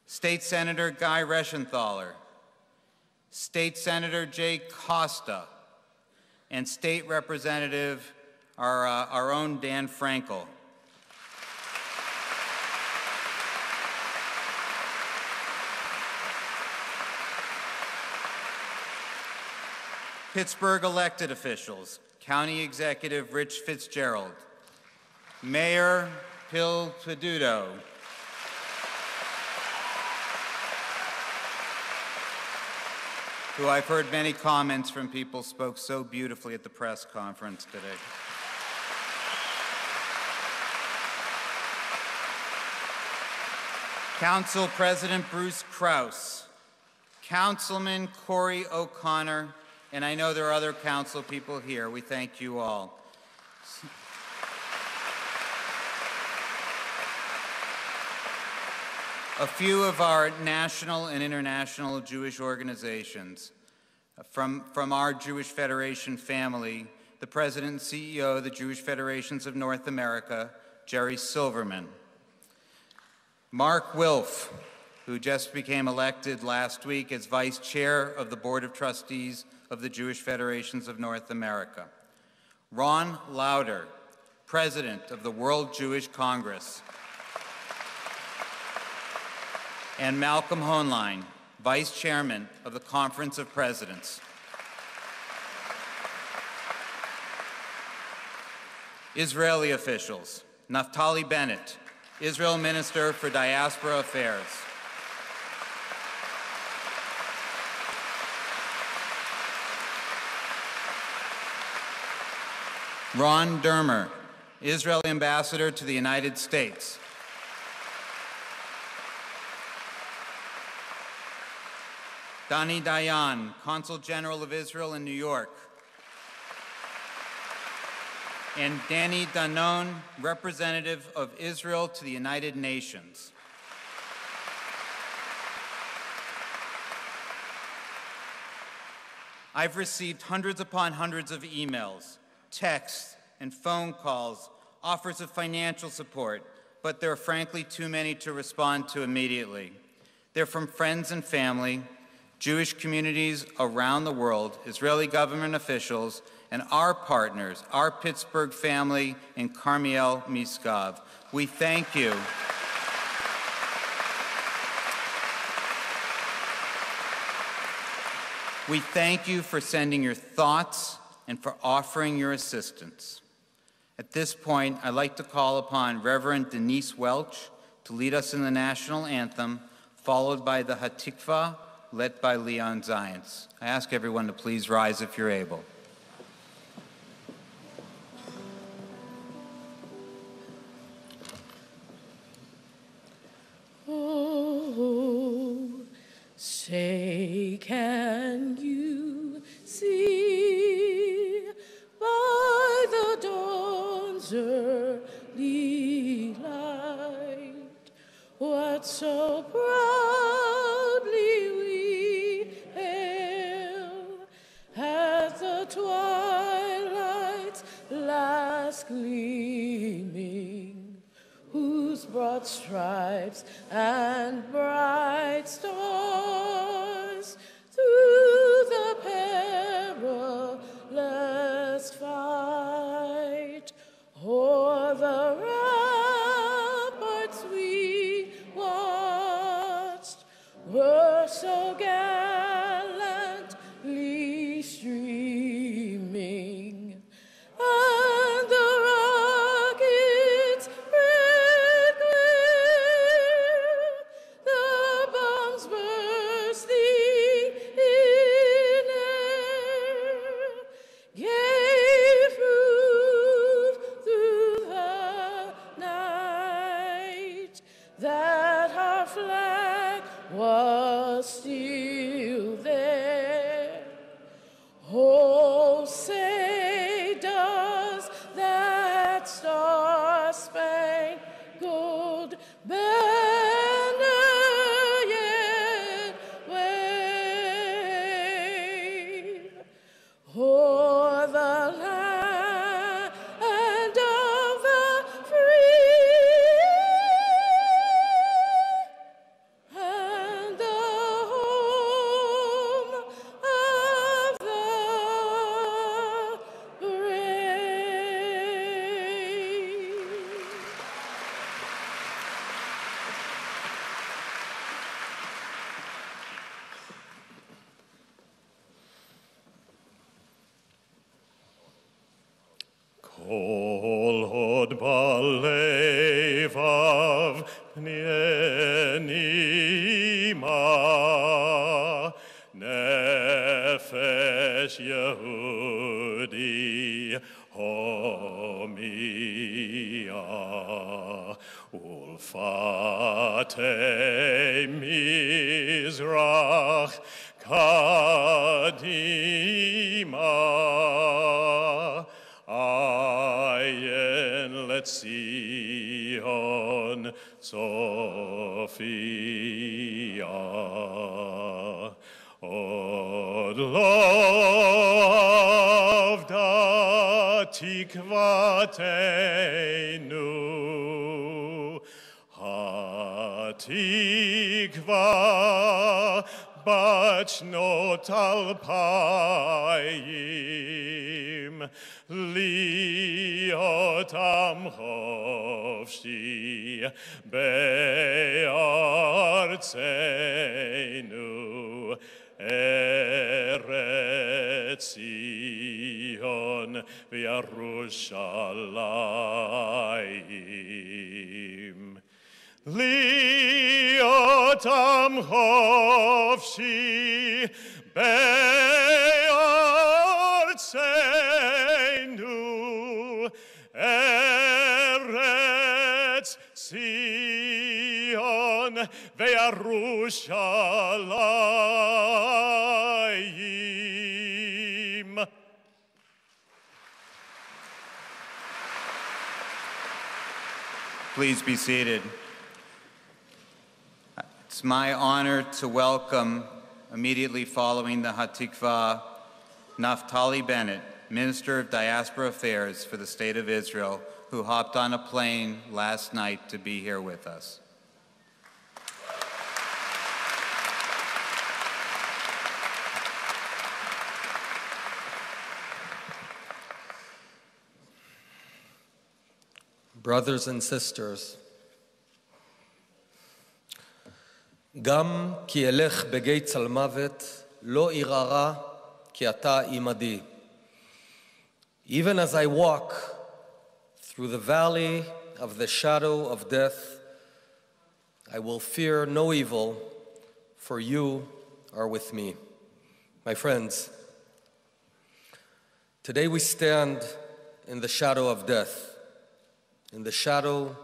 State Senator Guy Reschenthaler, State Senator Jay Costa, and State Representative, our own Dan Frankel. Pittsburgh elected officials, County Executive Rich Fitzgerald, Mayor Phil Peduto, who I've heard many comments from people spoke so beautifully at the press conference today. Council President Bruce Krause, Councilman Corey O'Connor, and I know there are other council people here. We thank you all. A few of our national and international Jewish organizations. From our Jewish Federation family, the President and CEO of the Jewish Federations of North America, Jerry Silverman. Mark Wilf, who just became elected last week as Vice Chair of the Board of Trustees of the Jewish Federations of North America. Ron Lauder, President of the World Jewish Congress. And Malcolm Hoenlein, Vice Chairman of the Conference of Presidents. Israeli officials, Naftali Bennett, Israel Minister for Diaspora Affairs. Ron Dermer, Israeli Ambassador to the United States. Dani Dayan, Consul General of Israel in New York. And Danny Danon, Representative of Israel to the United Nations. I've received hundreds upon hundreds of emails, texts, and phone calls, offers of financial support, but there are frankly too many to respond to immediately. They're from friends and family, Jewish communities around the world, Israeli government officials, and our partners, our Pittsburgh family in Carmiel Misgav. We thank you. We thank you for sending your thoughts and for offering your assistance. At this point, I'd like to call upon Reverend Denise Welch to lead us in the national anthem, followed by the Hatikvah, led by Leon Zients. I ask everyone to please rise if you're able. Oh, say can you see by the dawn's early light what so proudly we hail at the twilight's last gleaming, whose broad stripes and bright stars through the perilous fight o'er the ramparts we watched were so gallantly streaming, and the rockets red glare, the Kol hod balevav pnienima nefesh Yehudi homia ulfatei mizrach kadima ayen letzion Sophia od lovda tikvateinu Hatikvah bachnot alpayim liot am chofshi be'artzeinu Eretz Zion v'Yerushalayim Liot am chofshi be'artzeinu Eretz Zion ve'Yerushalayim. Please be seated. It's my honor to welcome, immediately following the Hatikvah, Naftali Bennett, Minister of Diaspora Affairs for the State of Israel, who hopped on a plane last night to be here with us. Brothers and sisters, גם כי אלך בגיא צל מוות, לא אירא כי אתה עמדי. Even as I walk through the valley of the shadow of death, I will fear no evil, for you are with me. My friends, today we stand in the shadow of death, in the shadow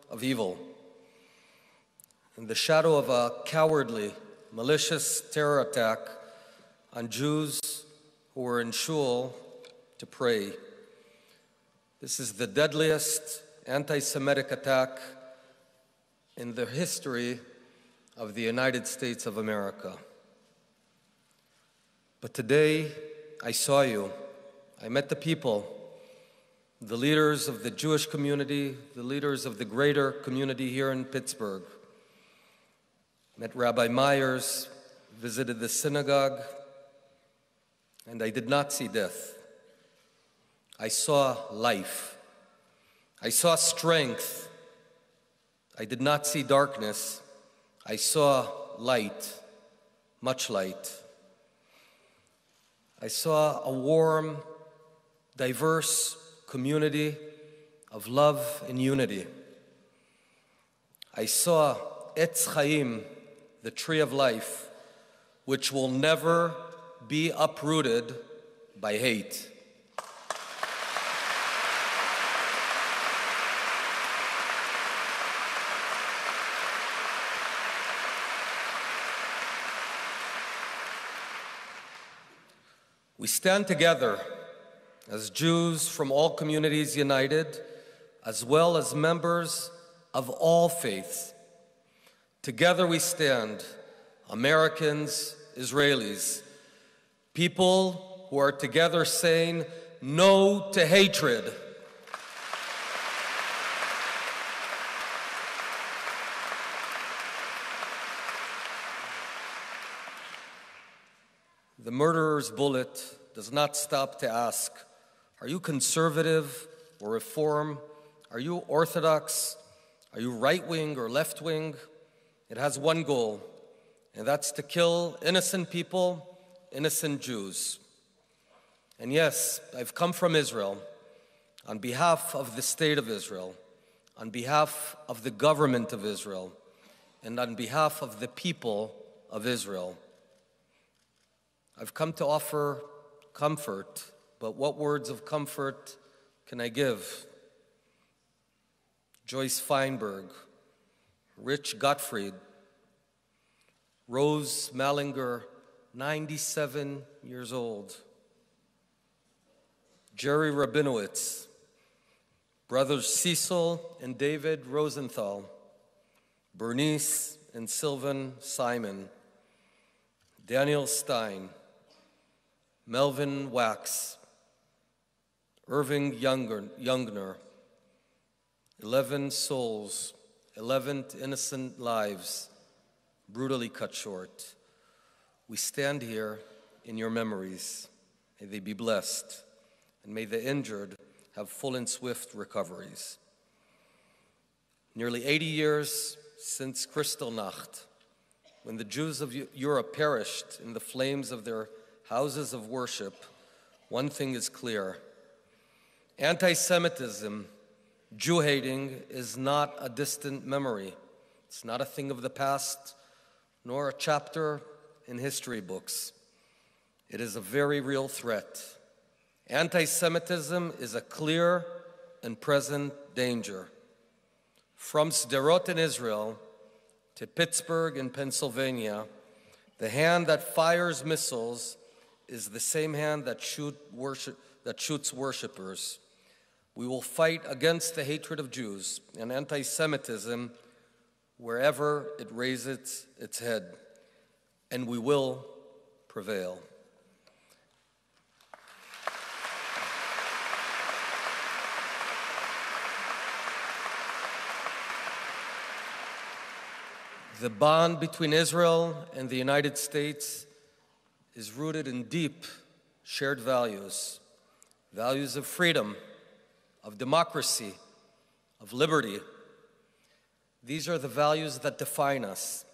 of evil, in the shadow of a cowardly, malicious terror attack on Jews who were in shul to pray. This is the deadliest anti-Semitic attack in the history of the United States of America. But today, I saw you. I met the people, the leaders of the Jewish community, the leaders of the greater community here in Pittsburgh. Met Rabbi Myers, visited the synagogue, and I did not see death. I saw life. I saw strength. I did not see darkness. I saw light, much light. I saw a warm, diverse community of love and unity. I saw Etz Chaim, the tree of life, which will never be uprooted by hate. We stand together as Jews from all communities united, as well as members of all faiths. Together we stand, Americans, Israelis, people who are together saying no to hatred. The murderer's bullet does not stop to ask, are you conservative or reform? Are you orthodox? Are you right-wing or left-wing? It has one goal, and that's to kill innocent people, innocent Jews. And yes, I've come from Israel. on behalf of the State of Israel, on behalf of the government of Israel, and on behalf of the people of Israel, I've come to offer comfort, but what words of comfort can I give? Joyce Feinberg, Rich Gottfried, Rose Mallinger, 97 years old, Jerry Rabinowitz, brothers Cecil and David Rosenthal, Bernice and Sylvan Simon, Daniel Stein, Melvin Wax, Irving Youngner, 11 souls, 11 innocent lives, brutally cut short. We stand here in your memories. May they be blessed, and may the injured have full and swift recoveries. Nearly 80 years since Kristallnacht, when the Jews of Europe perished in the flames of their houses of worship, one thing is clear. Anti-Semitism, Jew-hating, is not a distant memory. It's not a thing of the past, nor a chapter in history books. It is a very real threat. Anti-Semitism is a clear and present danger. From Sderot in Israel to Pittsburgh in Pennsylvania, the hand that fires missiles is the same hand that shoots worshipers. We will fight against the hatred of Jews and anti-Semitism wherever it raises its head, and we will prevail. The bond between Israel and the United States is rooted in deep shared values, values of freedom, of democracy, of liberty. These are the values that define us.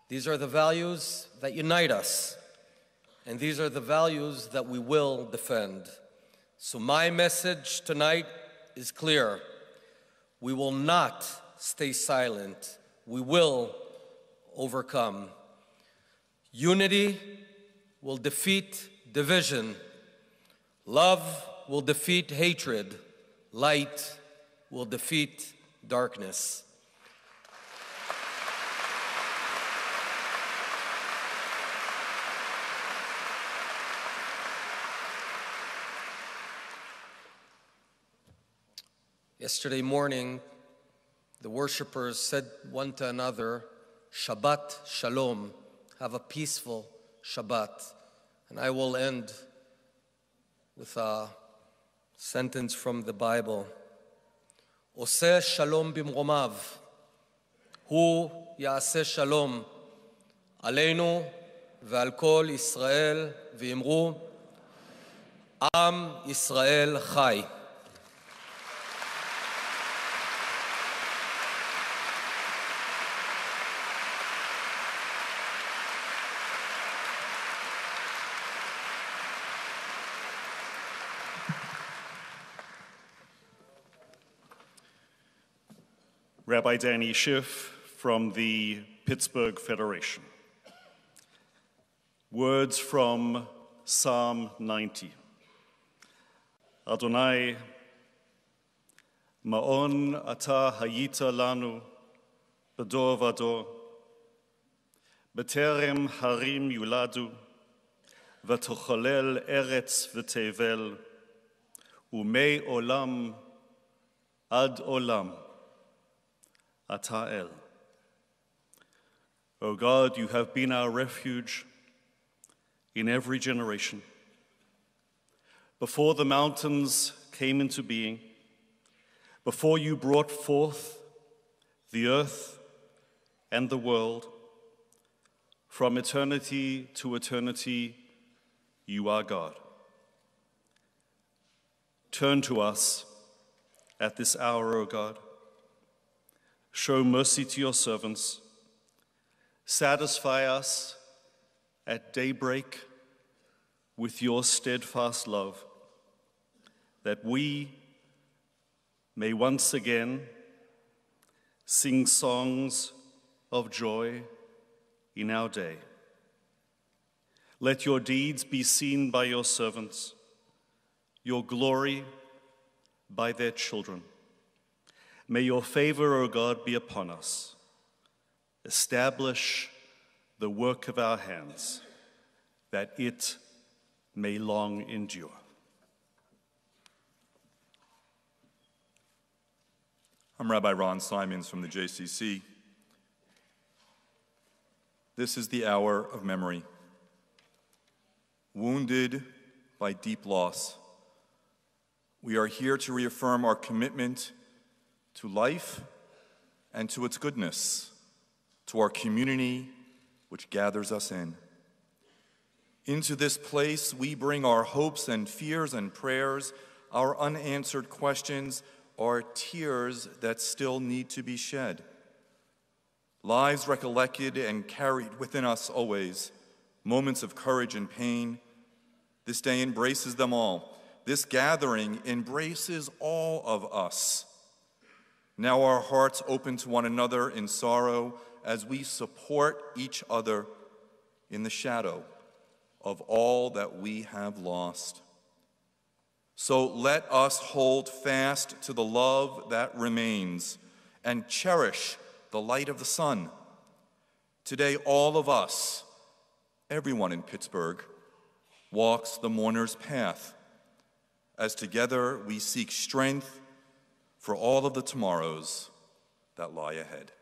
These are the values that unite us. And these are the values that we will defend. So my message tonight is clear. We will not stay silent. We will overcome. Unity will defeat division. Love will defeat hatred. Light will defeat darkness. Yesterday morning, the worshipers said one to another, Shabbat Shalom, have a peaceful Shabbat. And I will end with a sentence from the Bible. Oseh Shalom bimromav, hu ya'aseh Shalom, aleinu ve'al kol Yisrael ve'imru, Am Yisrael Chai. Rabbi Danny Schiff from the Pittsburgh Federation. Words from Psalm 90. Adonai, Ma'on ata hayita lanu, b'dor v'dor, b'terem harim yuladu, v'tocholel eretz v'tevel, umei olam ad olam. Ata'el. O God, you have been our refuge in every generation. Before the mountains came into being, before you brought forth the earth and the world, from eternity to eternity, you are God. Turn to us at this hour, O God. Show mercy to your servants. Satisfy us at daybreak with your steadfast love, that we may once again sing songs of joy in our day. Let your deeds be seen by your servants, your glory by their children. May your favor, O God, be upon us. Establish the work of our hands, that it may long endure. I'm Rabbi Ron Simons from the JCC. This is the hour of memory. Wounded by deep loss, we are here to reaffirm our commitment to life and to its goodness, to our community which gathers us in. Into this place, we bring our hopes and fears and prayers, our unanswered questions, our tears that still need to be shed. Lives recollected and carried within us always, moments of courage and pain. This day embraces them all. This gathering embraces all of us. Now our hearts open to one another in sorrow as we support each other in the shadow of all that we have lost. So let us hold fast to the love that remains and cherish the light of the sun. Today, all of us, everyone in Pittsburgh, walks the mourner's path, as together we seek strength for all of the tomorrows that lie ahead.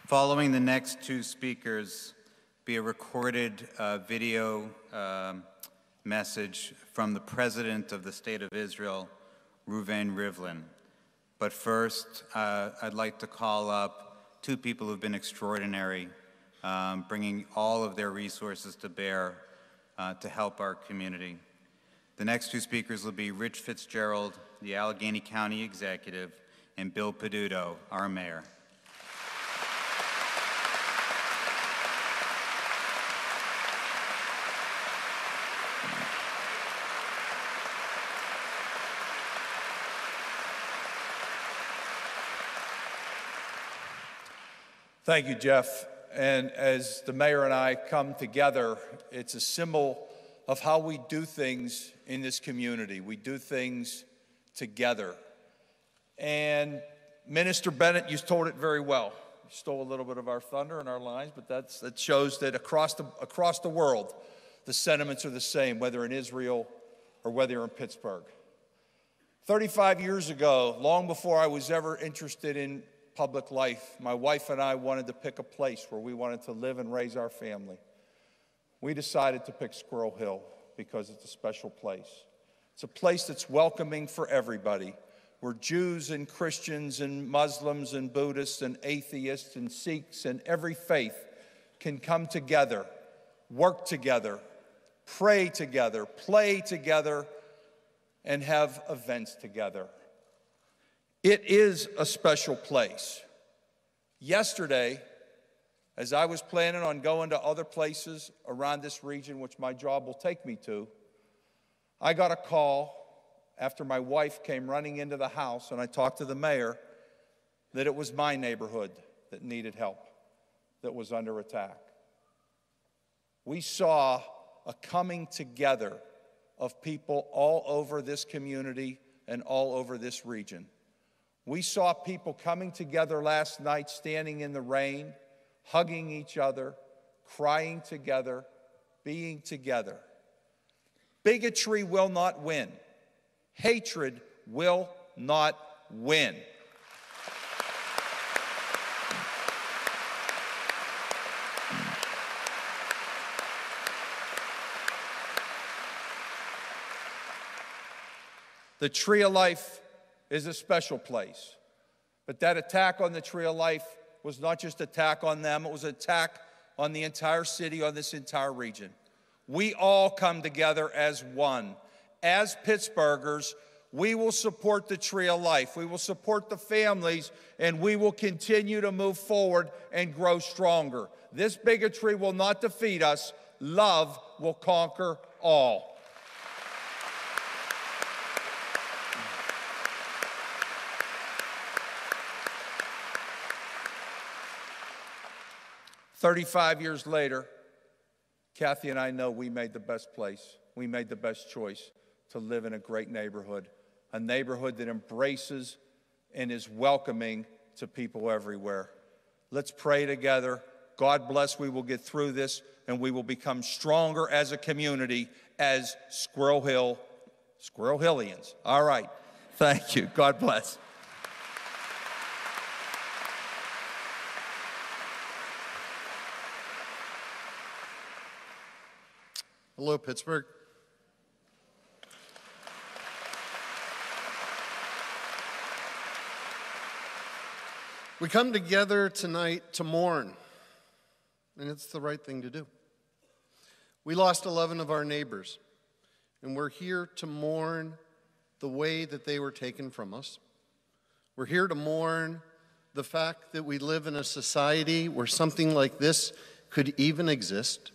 Following the next two speakers, be a recorded video message from the President of the State of Israel, Rabbi Rivlin. But first, I'd like to call up two people who've been extraordinary, bringing all of their resources to bear to help our community. The next two speakers will be Rich Fitzgerald, the Allegheny County Executive, and Bill Peduto, our Mayor. Thank you, Jeff. And as the mayor and I come together, it's a symbol of how we do things in this community. We do things together. And Minister Bennett, you told it very well. You stole a little bit of our thunder and our lines, but that shows that across the world, the sentiments are the same, whether in Israel or whether you're in Pittsburgh. 35 years ago, long before I was ever interested in public life, my wife and I wanted to pick a place where we wanted to live and raise our family. We decided to pick Squirrel Hill because it's a special place. It's a place that's welcoming for everybody, where Jews and Christians and Muslims and Buddhists and atheists and Sikhs and every faith can come together, work together, pray together, play together, and have events together. It is a special place. Yesterday, as I was planning on going to other places around this region, which my job will take me to, I got a call after my wife came running into the house, and I talked to the mayor, that it was my neighborhood that needed help, that was under attack. We saw a coming together of people all over this community and all over this region. We saw people coming together last night, standing in the rain, hugging each other, crying together, being together. Bigotry will not win. Hatred will not win. The Tree of Life is a special place. But that attack on the Tree of Life was not just an attack on them, it was an attack on the entire city, on this entire region. We all come together as one. As Pittsburghers, we will support the Tree of Life. We will support the families, and we will continue to move forward and grow stronger. This bigotry will not defeat us. Love will conquer all. "35 years later, Kathy and I know we made the best place. We made the best choice to live in a great neighborhood, a neighborhood that embraces and is welcoming to people everywhere. Let's pray together. God bless, we will get through this, and we will become stronger as a community, as Squirrel Hillians. All right, thank you. God bless. Hello, Pittsburgh. We come together tonight to mourn, and it's the right thing to do. We lost 11 of our neighbors, and we're here to mourn the way that they were taken from us. We're here to mourn the fact that we live in a society where something like this could even exist.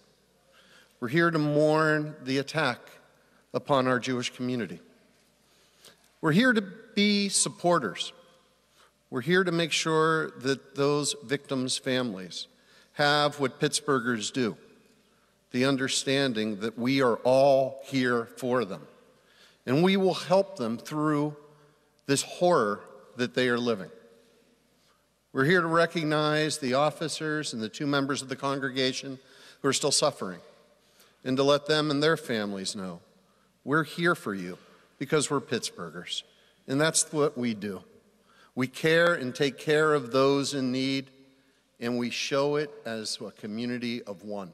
We're here to mourn the attack upon our Jewish community. We're here to be supporters. We're here to make sure that those victims' families have what Pittsburghers do, the understanding that we are all here for them. And we will help them through this horror that they are living. We're here to recognize the officers and the 2 members of the congregation who are still suffering, and to let them and their families know we're here for you because we're Pittsburghers. And that's what we do. We care and take care of those in need, and we show it as a community of one.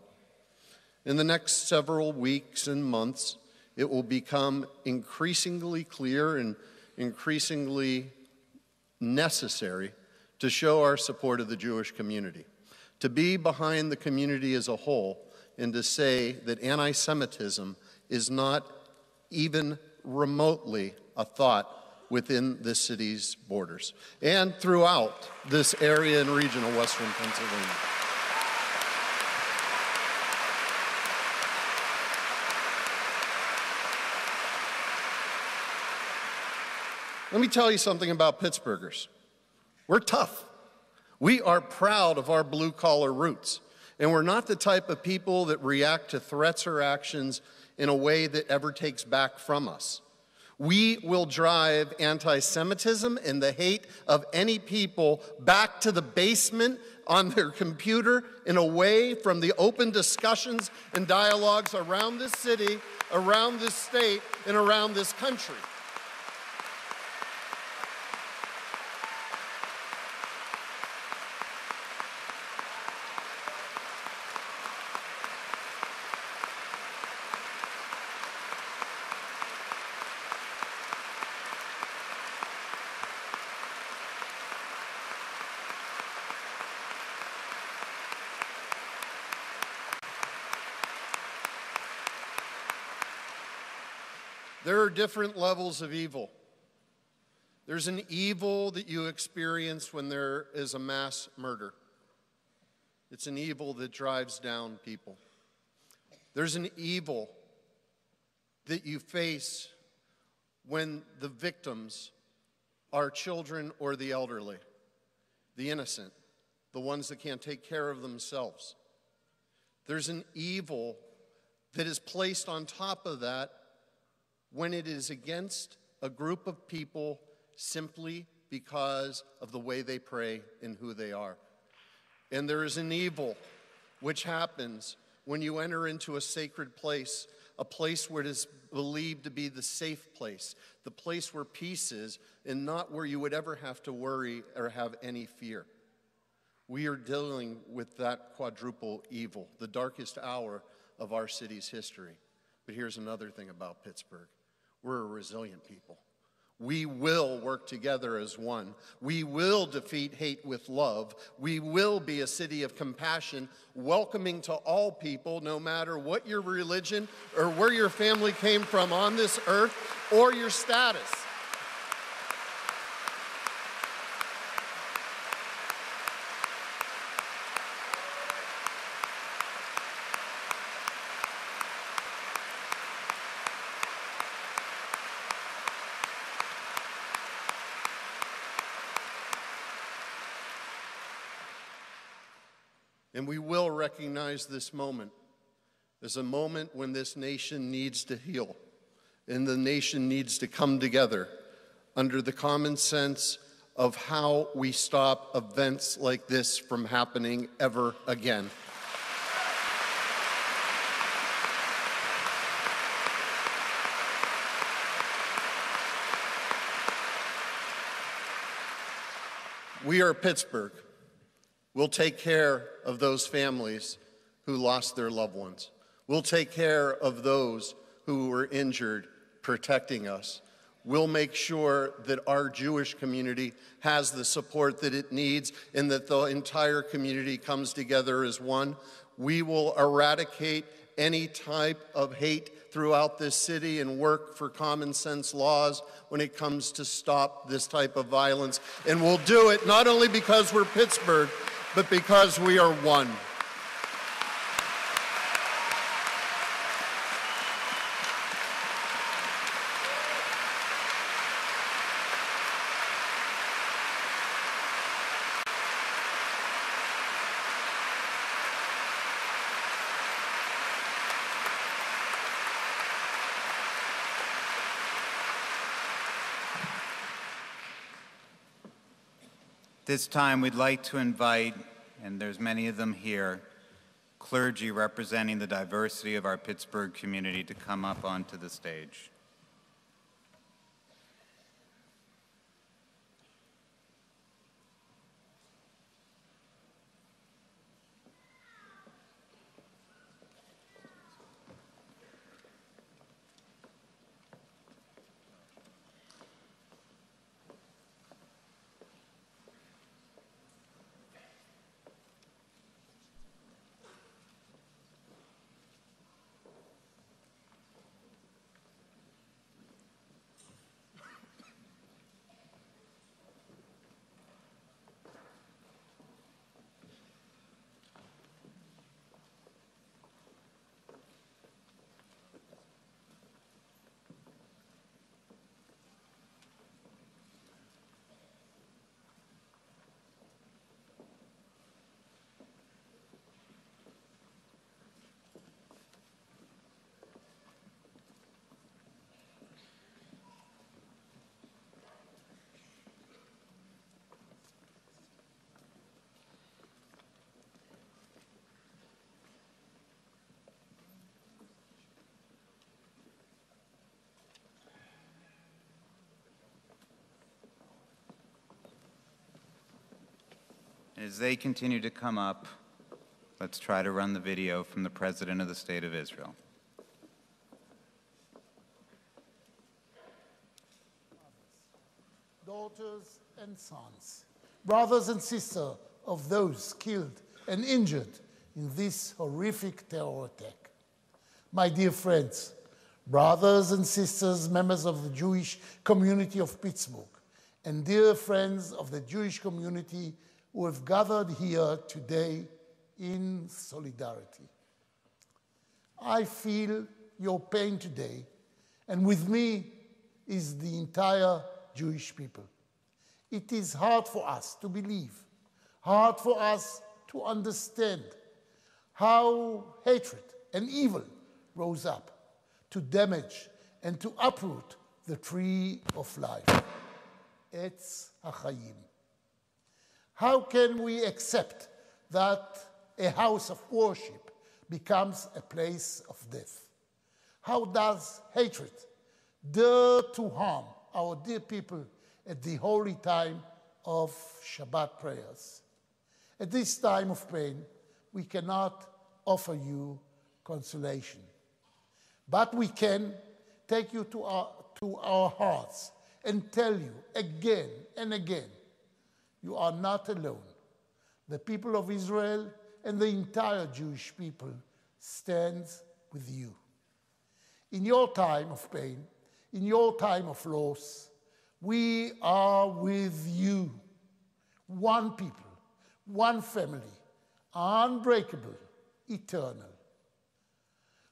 In the next several weeks and months, it will become increasingly clear and increasingly necessary to show our support of the Jewish community, to be behind the community as a whole, and to say that anti-Semitism is not even remotely a thought within this city's borders and throughout this area and region of Western Pennsylvania. Let me tell you something about Pittsburghers. We're tough. We are proud of our blue-collar roots. And we're not the type of people that react to threats or actions in a way that ever takes back from us. We will drive anti-Semitism and the hate of any people back to the basement on their computer and away from the open discussions and dialogues around this city, around this state, and around this country. There are different levels of evil. There's an evil that you experience when there is a mass murder. It's an evil that drives down people. There's an evil that you face when the victims are children or the elderly, the innocent, the ones that can't take care of themselves. There's an evil that is placed on top of that when it is against a group of people simply because of the way they pray and who they are. And there is an evil which happens when you enter into a sacred place, a place where it is believed to be the safe place, the place where peace is, and not where you would ever have to worry or have any fear. We are dealing with that quadruple evil, the darkest hour of our city's history. But here's another thing about Pittsburgh. We're a resilient people. We will work together as one. We will defeat hate with love. We will be a city of compassion, welcoming to all people, no matter what your religion or where your family came from on this earth or your status. And we will recognize this moment as a moment when this nation needs to heal and the nation needs to come together under the common sense of how we stop events like this from happening ever again. We are Pittsburgh. We'll take care of those families who lost their loved ones. We'll take care of those who were injured, protecting us. We'll make sure that our Jewish community has the support that it needs and that the entire community comes together as one. We will eradicate any type of hate throughout this city and work for common sense laws when it comes to stop this type of violence. And we'll do it not only because we're Pittsburgh, but because we are one. This time we'd like to invite, and there's many of them here, clergy representing the diversity of our Pittsburgh community to come up onto the stage. As they continue to come up, let's try to run the video from the President of the State of Israel. Daughters and sons, brothers and sisters of those killed and injured in this horrific terror attack. My dear friends, brothers and sisters, members of the Jewish community of Pittsburgh, and dear friends of the Jewish community who have gathered here today in solidarity. I feel your pain today, and with me is the entire Jewish people. It is hard for us to believe, hard for us to understand how hatred and evil rose up to damage and to uproot the tree of life, Etz HaChaim. How can we accept that a house of worship becomes a place of death? How does hatred dare to harm our dear people at the holy time of Shabbat prayers? At this time of pain, we cannot offer you consolation, but we can take you to our hearts and tell you again and again, you are not alone. The people of Israel and the entire Jewish people stands with you. In your time of pain, in your time of loss, we are with you. One people, one family, unbreakable, eternal.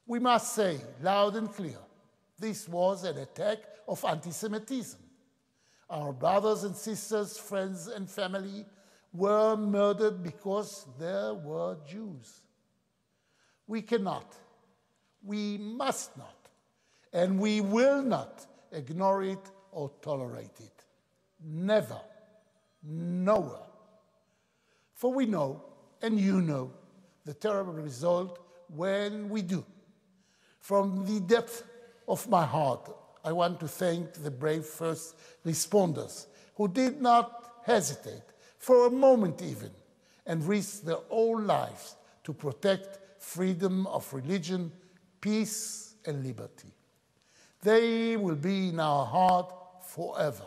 We must say loud and clear, this was an attack of anti-Semitism. Our brothers and sisters, friends and family were murdered because they were Jews. We cannot, we must not, and we will not ignore it or tolerate it. Never, nowhere. For we know, and you know, the terrible result when we do. From the depth of my heart, I want to thank the brave first responders who did not hesitate for a moment even and risked their own lives to protect freedom of religion, peace, and liberty. They will be in our heart forever.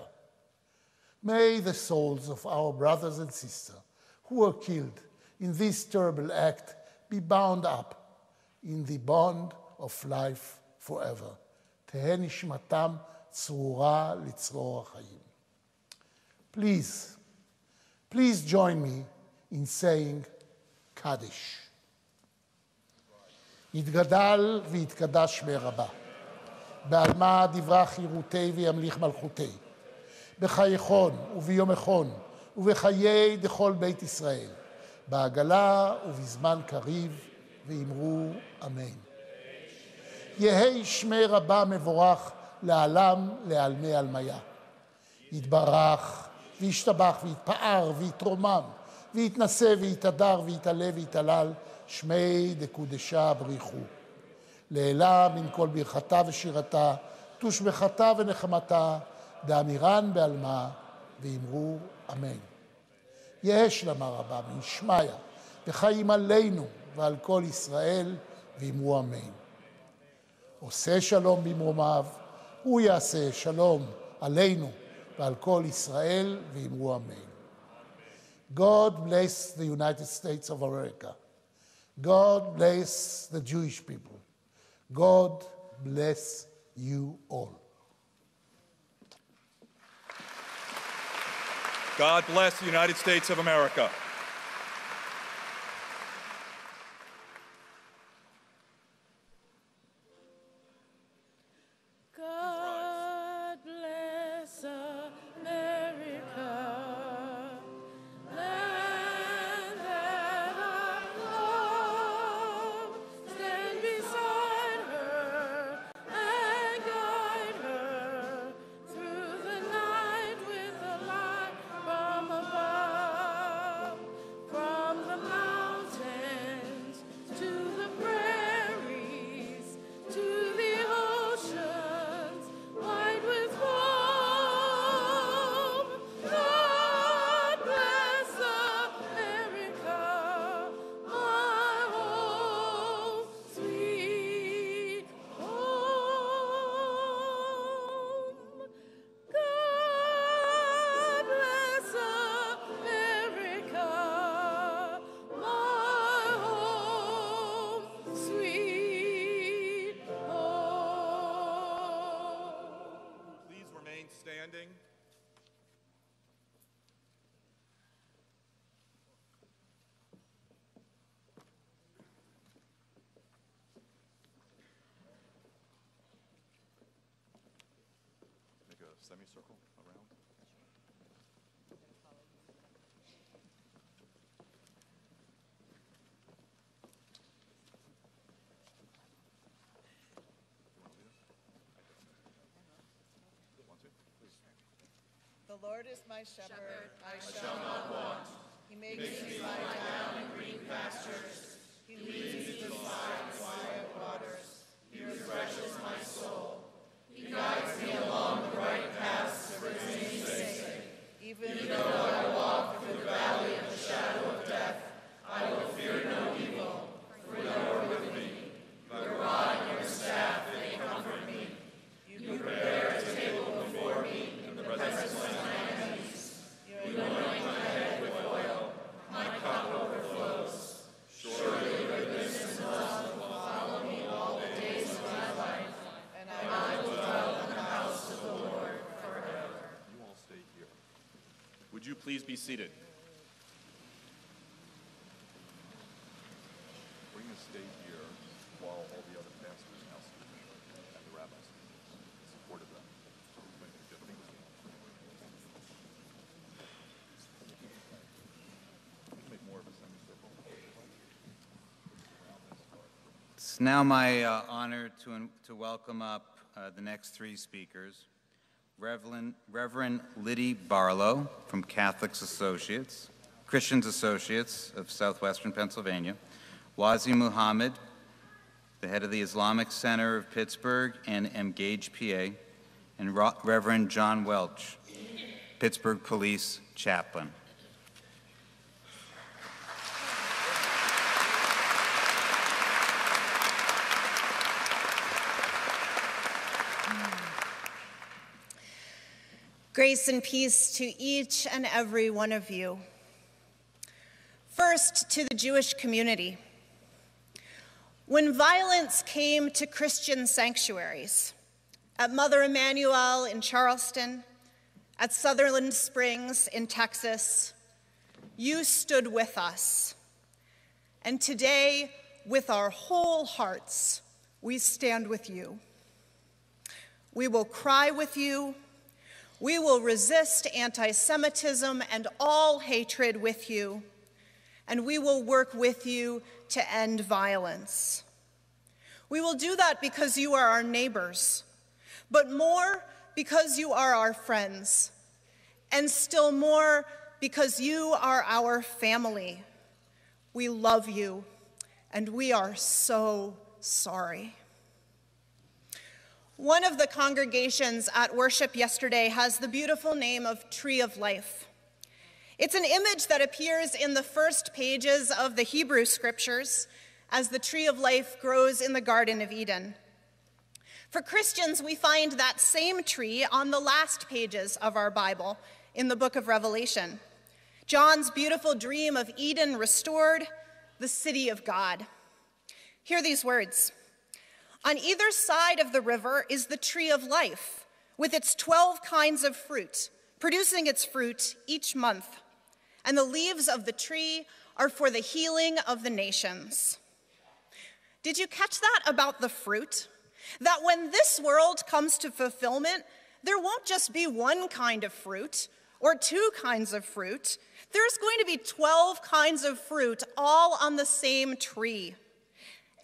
May the souls of our brothers and sisters who were killed in this terrible act be bound up in the bond of life forever. תהא נשמתם צרורה לצרור החיים. Please join me in saying Kaddish. יתגדל ויתקדש שמי רבה. בעלמא דברה חירותי וימליך מלכותי. בחייכון וביומכון ובחיי דכל בית ישראל. בעגלה ובזמן קריב ואמרו אמן. יהי שמי רבה מבורך לעלם לעלמי עלמיה. יתברך וישתבח ויתפאר ויתרומם ויתנשא ויתהדר ויתעלה ויתהלל שמי דקודשה בריחו. לעילה מן כל ברכתה ושירתה, תושבחתה ונחמתה, דאמירן בעלמה ואמרו אמן. יהא שלמה רבה מן שמיה וחיים עלינו ועל כל ישראל ואמרו אמן. עושה שלום במרומיו, הוא יעשה שלום עלינו ועל כל ישראל ואמרו אמן. God bless the United States of America. God bless the Jewish people. God bless you all. God bless the United States of America. God bless America, land that I love. Stand beside her and guide her through the night with a light from above. From the mountains to the prairies to the oceans white with foam. God bless America, my home, sweet home. God bless America, my home, sweet home. Please remain standing. Make a semicircle around. The Lord is my shepherd, I shall not want. He makes me lie down in green pastures. He leads me beside quiet waters. He refreshes my soul. He guides me along the right paths for his name's sake. Even though I walk through the valley of the shadow of death, I will fear no evil, for you are with me. Your rod and your staff, they comfort me. You prepare a table before me in the presence of my enemies. You anoint my head with oil. My cup overflows. Surely goodness and love will follow me all the days of my life, and I will dwell in the house of the Lord forever. You all stay here. Would you please be seated? We're going to stay here while all the other pastors now speak and the rabbis in support of them. It's now my honor to welcome up the next three speakers. Reverend Liddy Barlow from Christians Associates of Southwestern Pennsylvania, Wazi Muhammad, the head of the Islamic Center of Pittsburgh and Engage PA, and Reverend John Welch, Pittsburgh Police Chaplain. Grace and peace to each and every one of you. First, to the Jewish community. When violence came to Christian sanctuaries, at Mother Emanuel in Charleston, at Sutherland Springs in Texas, you stood with us. And today, with our whole hearts, we stand with you. We will cry with you. We will resist anti-Semitism and all hatred with you, and we will work with you to end violence. We will do that because you are our neighbors, but more because you are our friends, and still more because you are our family. We love you, and we are so sorry. One of the congregations at worship yesterday has the beautiful name of Tree of Life. It's an image that appears in the first pages of the Hebrew scriptures as the tree of life grows in the Garden of Eden. For Christians, we find that same tree on the last pages of our Bible in the book of Revelation. John's beautiful dream of Eden restored, the city of God. Hear these words. On either side of the river is the tree of life, with its 12 kinds of fruit, producing its fruit each month. And the leaves of the tree are for the healing of the nations. Did you catch that about the fruit? That when this world comes to fulfillment, there won't just be one kind of fruit or two kinds of fruit. There's going to be 12 kinds of fruit all on the same tree.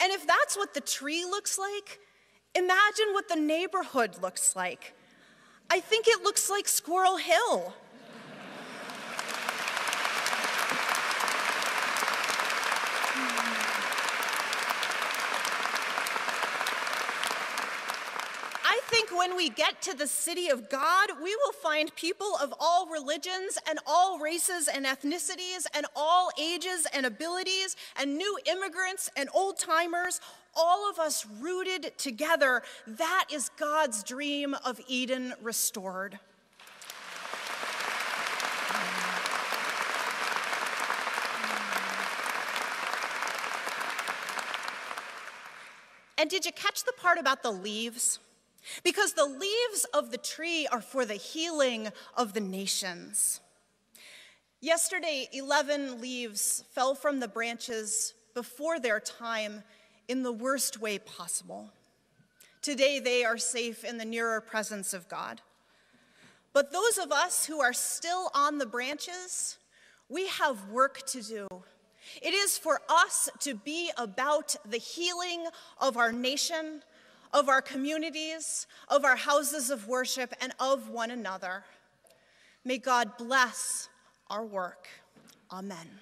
And if that's what the tree looks like, imagine what the neighborhood looks like. I think it looks like Squirrel Hill. I think when we get to the city of God, we will find people of all religions and all races and ethnicities and all ages and abilities and new immigrants and old-timers, all of us rooted together. That is God's dream of Eden restored. And did you catch the part about the leaves? Because the leaves of the tree are for the healing of the nations. Yesterday, 11 leaves fell from the branches before their time in the worst way possible. Today, they are safe in the nearer presence of God. But those of us who are still on the branches, we have work to do. It is for us to be about the healing of our nation, of our communities, of our houses of worship, and of one another. May God bless our work. Amen.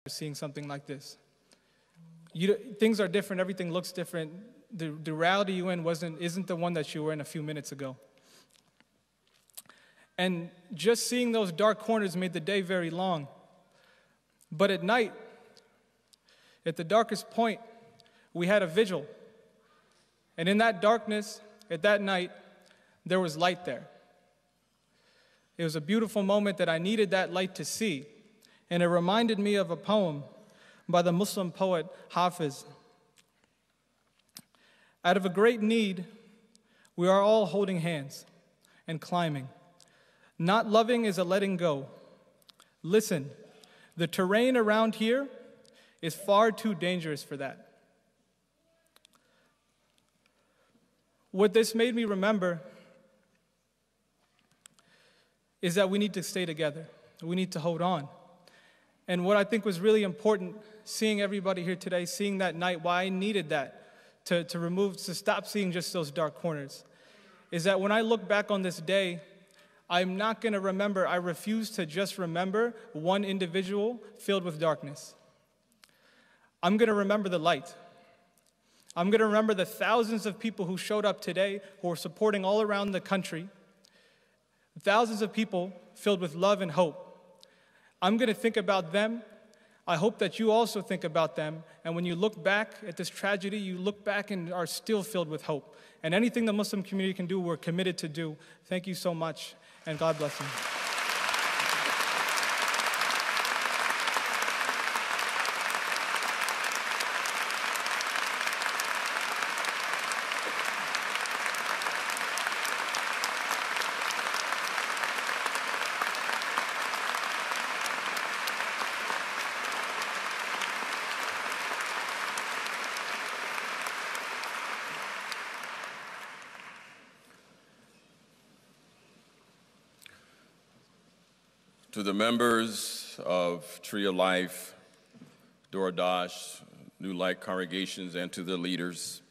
seeing something like this. Things are different, everything looks different. The reality you in isn't the one that you were in a few minutes ago. And just seeing those dark corners made the day very long. But at night, at the darkest point, we had a vigil. And in that darkness, at that night, there was light there. It was a beautiful moment that I needed that light to see. And it reminded me of a poem by the Muslim poet Hafiz. Out of a great need, we are all holding hands and climbing. Not loving is a letting go. Listen, the terrain around here is far too dangerous for that. What this made me remember is that we need to stay together. We need to hold on. And what I think was really important, seeing everybody here today, seeing that night, why I needed that to stop seeing just those dark corners, is that when I look back on this day, I'm not going to remember, I refuse to just remember one individual filled with darkness. I'm going to remember the light. I'm going to remember the thousands of people who showed up today, who are supporting all around the country, thousands of people filled with love and hope. I'm going to think about them. I hope that you also think about them. And when you look back at this tragedy, you look back and are still filled with hope. And anything the Muslim community can do, we're committed to do. Thank you so much, and God bless you. To the members of Tree of Life, Doradash, New Light congregations, and to the leaders,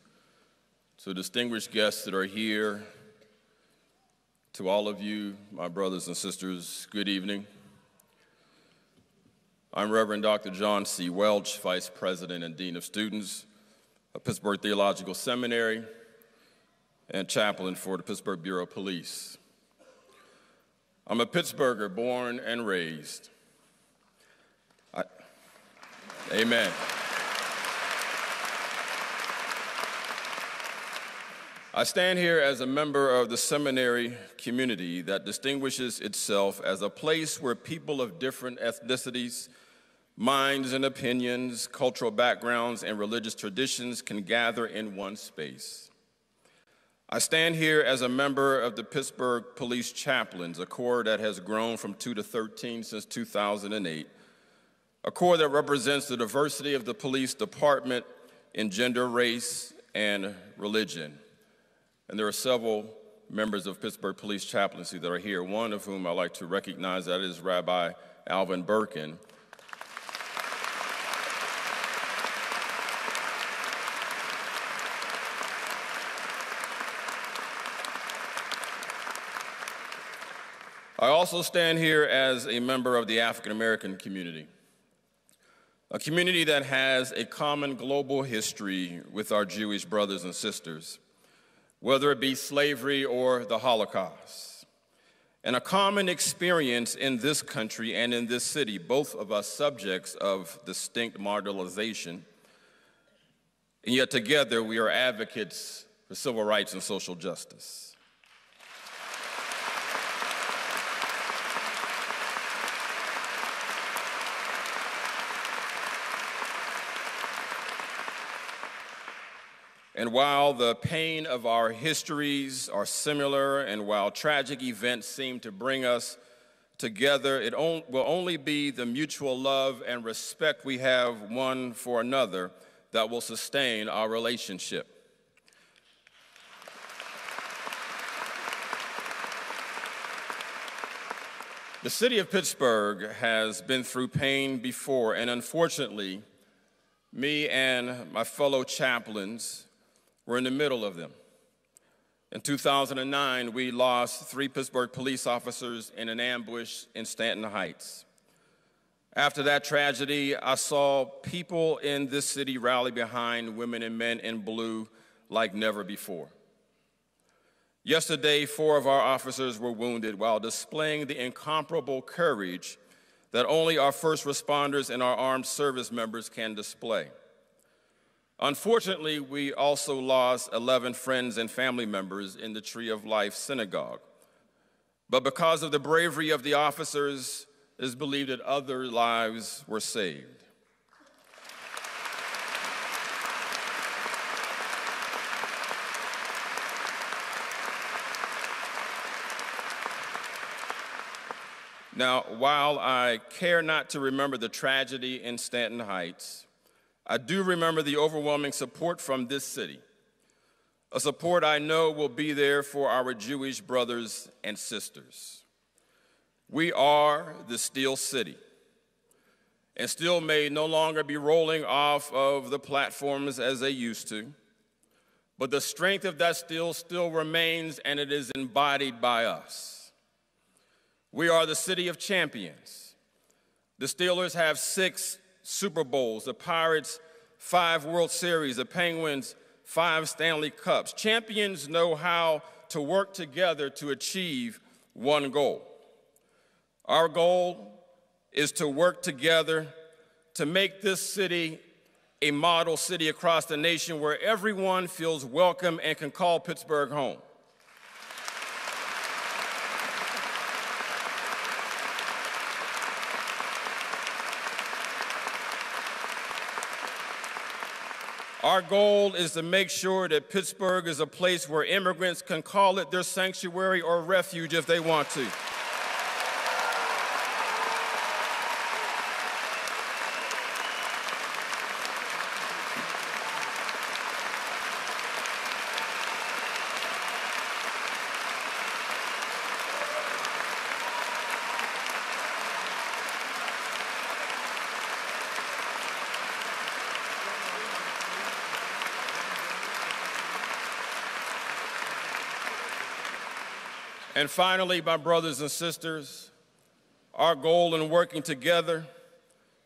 to distinguished guests that are here, to all of you, my brothers and sisters, good evening. I'm Reverend Dr. John C. Welch, Vice President and Dean of Students of Pittsburgh Theological Seminary and Chaplain for the Pittsburgh Bureau of Police. I'm a Pittsburgher, born and raised. Amen. I stand here as a member of the seminary community that distinguishes itself as a place where people of different ethnicities, minds and opinions, cultural backgrounds, and religious traditions can gather in one space. I stand here as a member of the Pittsburgh Police Chaplains, a corps that has grown from 2 to 13 since 2008, a corps that represents the diversity of the police department in gender, race, and religion. And there are several members of Pittsburgh Police Chaplaincy that are here, one of whom I'd like to recognize, that is Rabbi Alvin Birkin. I also stand here as a member of the African American community, a community that has a common global history with our Jewish brothers and sisters, whether it be slavery or the Holocaust, and a common experience in this country and in this city, both of us subjects of distinct marginalization, and yet together we are advocates for civil rights and social justice. And while the pain of our histories are similar, and while tragic events seem to bring us together, it will only be the mutual love and respect we have one for another that will sustain our relationship. The city of Pittsburgh has been through pain before, and unfortunately, me and my fellow chaplains were in the middle of them. In 2009, we lost 3 Pittsburgh police officers in an ambush in Stanton Heights. After that tragedy, I saw people in this city rally behind women and men in blue like never before. Yesterday, 4 of our officers were wounded while displaying the incomparable courage that only our first responders and our armed service members can display. Unfortunately, we also lost 11 friends and family members in the Tree of Life synagogue. But because of the bravery of the officers, it is believed that other lives were saved. Now, while I care not to remember the tragedy in Stanton Heights, I do remember the overwhelming support from this city, a support I know will be there for our Jewish brothers and sisters. We are the Steel City, and Steel may no longer be rolling off of the platforms as they used to, but the strength of that steel still remains, and it is embodied by us. We are the city of champions. The Steelers have 6 Super Bowls, the Pirates 5 World Series, the Penguins 5 Stanley Cups. Champions know how to work together to achieve one goal. Our goal is to work together to make this city a model city across the nation where everyone feels welcome and can call Pittsburgh home. Our goal is to make sure that Pittsburgh is a place where immigrants can call it their sanctuary or refuge if they want to. And finally, my brothers and sisters, our goal in working together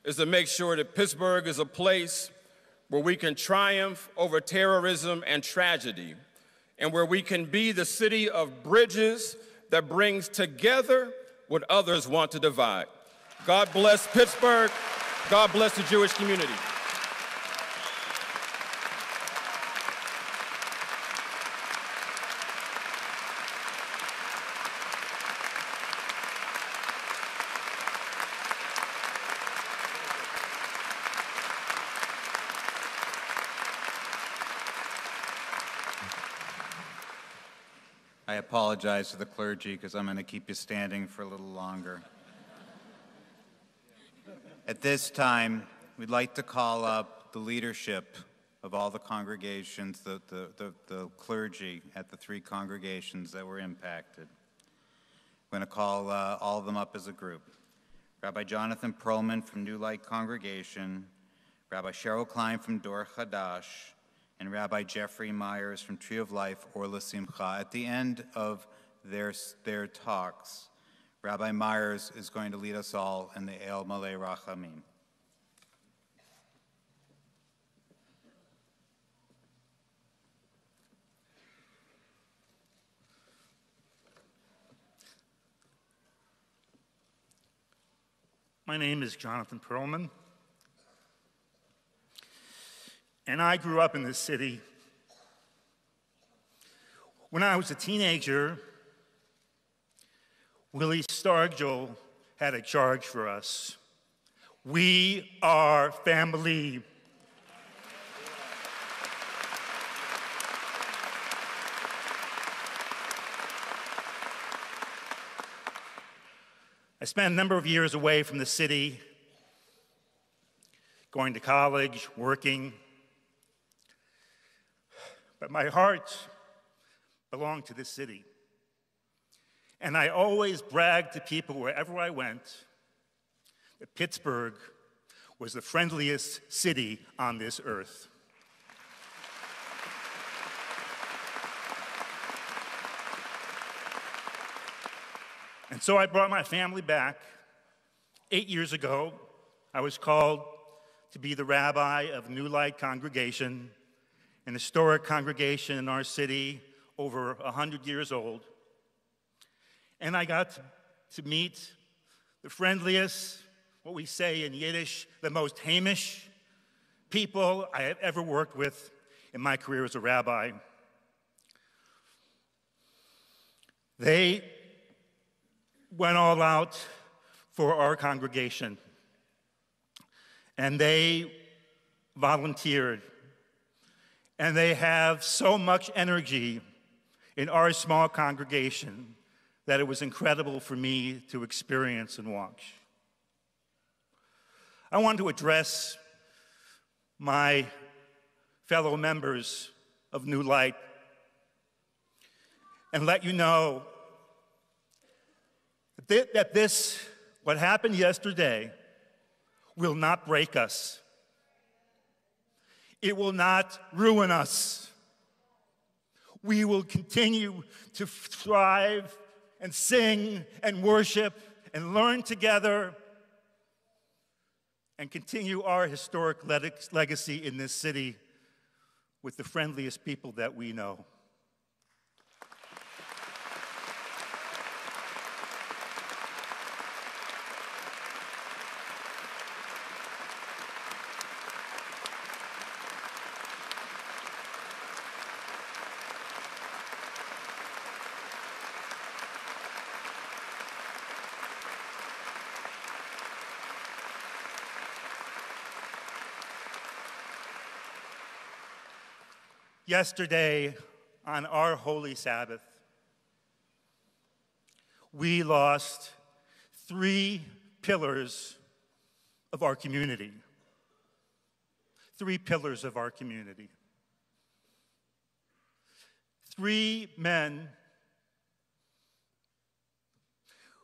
is to make sure that Pittsburgh is a place where we can triumph over terrorism and tragedy, and where we can be the city of bridges that brings together what others want to divide. God bless Pittsburgh. God bless the Jewish community. I apologize to the clergy because I'm going to keep you standing for a little longer. At this time, we'd like to call up the leadership of all the congregations, the clergy at the 3 congregations that were impacted. We're going to call all of them up as a group. Rabbi Jonathan Perlman from New Light Congregation, Rabbi Cheryl Klein from Dor Chadash, and Rabbi Jeffrey Myers from Tree of Life or La Simcha. At the end of their talks, Rabbi Myers is going to lead us all in the El Malei Rachamim. My name is Jonathan Perlman, and I grew up in this city. When I was a teenager, Willie Stargell had a charge for us. We are family. I spent a number of years away from the city, going to college, working. But my heart belonged to this city. And I always bragged to people wherever I went that Pittsburgh was the friendliest city on this earth. And so I brought my family back 8 years ago I was called to be the rabbi of New Light Congregation, an historic congregation in our city, over 100 years old. And I got to meet the friendliest, what we say in Yiddish, the most Hamish people I have ever worked with in my career as a rabbi. They went all out for our congregation, and they volunteered, and they have so much energy in our small congregation that it was incredible for me to experience and watch. I want to address my fellow members of New Light and let you know that this, what happened yesterday, will not break us. It will not ruin us. We will continue to thrive and sing and worship and learn together and continue our historic legacy in this city with the friendliest people that we know. Yesterday, on our holy Sabbath, we lost 3 pillars of our community. 3 pillars of our community. 3 men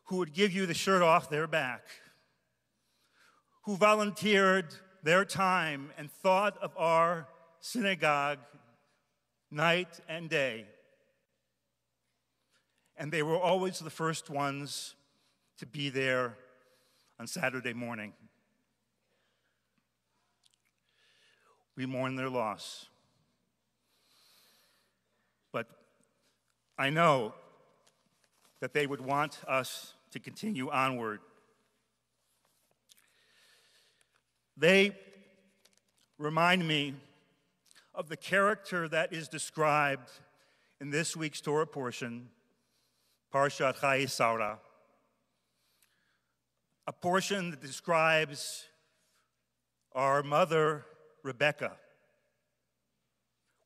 who would give you the shirt off their back, who volunteered their time and thought of our synagogue night and day. And they were always the first ones to be there on Saturday morning. We mourn their loss. But I know that they would want us to continue onward. They remind me of the character that is described in this week's Torah portion, Parshat Chayei Sarah, a portion that describes our mother, Rebecca,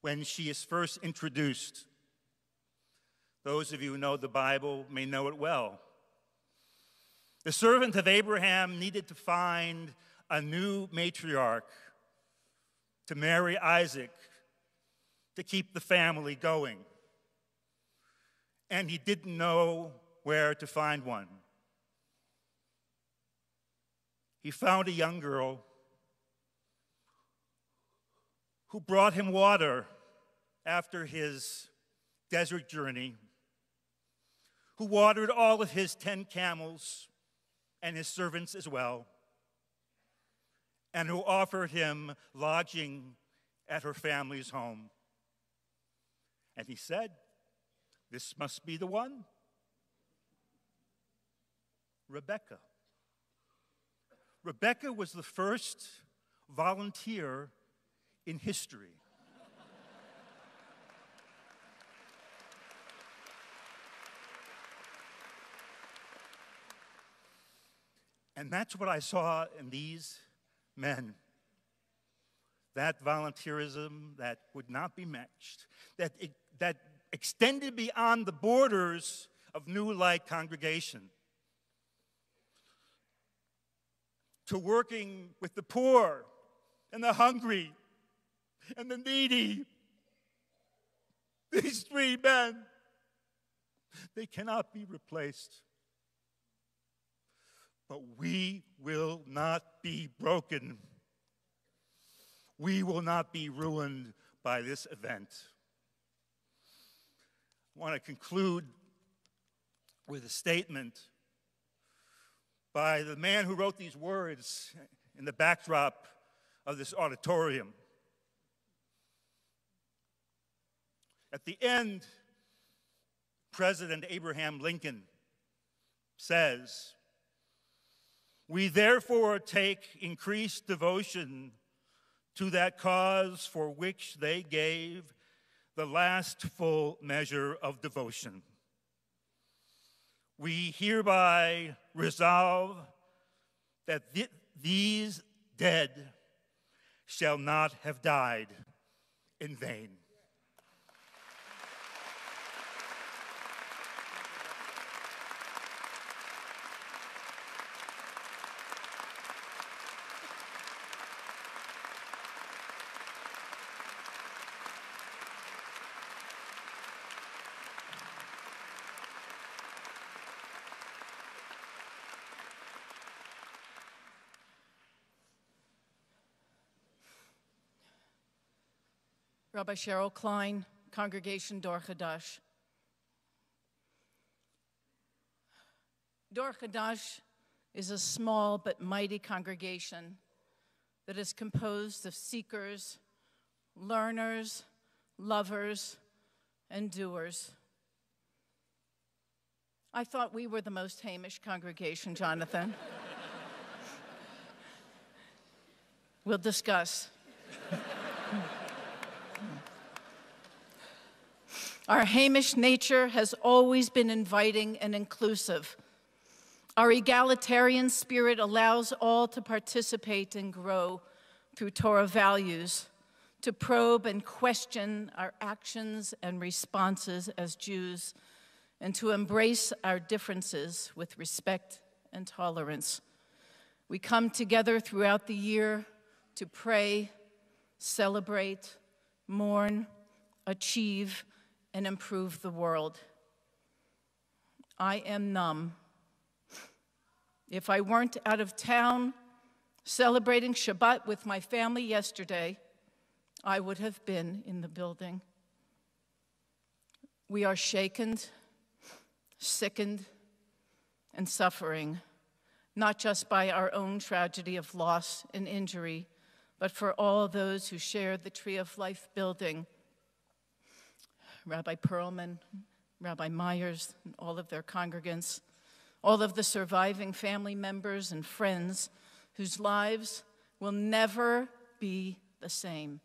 when she is first introduced. Those of you who know the Bible may know it well. The servant of Abraham needed to find a new matriarch to marry Isaac, to keep the family going. And he didn't know where to find one. He found a young girl who brought him water after his desert journey, who watered all of his 10 camels and his servants as well, and who offered him lodging at her family's home. And he said, "This must be the one." Rebecca. Rebecca was the first volunteer in history. And that's what I saw in these men. That volunteerism that would not be matched, that extended beyond the borders of New Light Congregation, to working with the poor and the hungry and the needy. These 3 men, they cannot be replaced. But we will not be broken. We will not be ruined by this event. I want to conclude with a statement by the man who wrote these words in the backdrop of this auditorium. At the end, President Abraham Lincoln says, "We therefore take increased devotion to that cause for which they gave the last full measure of devotion. We hereby resolve that these dead shall not have died in vain." Rabbi Cheryl Klein, Congregation Dor Chadash. Dor Chadash is a small but mighty congregation that is composed of seekers, learners, lovers, and doers. I thought we were the most Hamish congregation, Jonathan. We'll discuss. Our Hamish nature has always been inviting and inclusive. Our egalitarian spirit allows all to participate and grow through Torah values, to probe and question our actions and responses as Jews, and to embrace our differences with respect and tolerance. We come together throughout the year to pray, celebrate, mourn, achieve, and improve the world. I am numb. If I weren't out of town celebrating Shabbat with my family yesterday, I would have been in the building. We are shaken, sickened, and suffering, not just by our own tragedy of loss and injury, but for all those who share the Tree of Life building. Rabbi Perlman, Rabbi Myers, and all of their congregants, all of the surviving family members and friends whose lives will never be the same.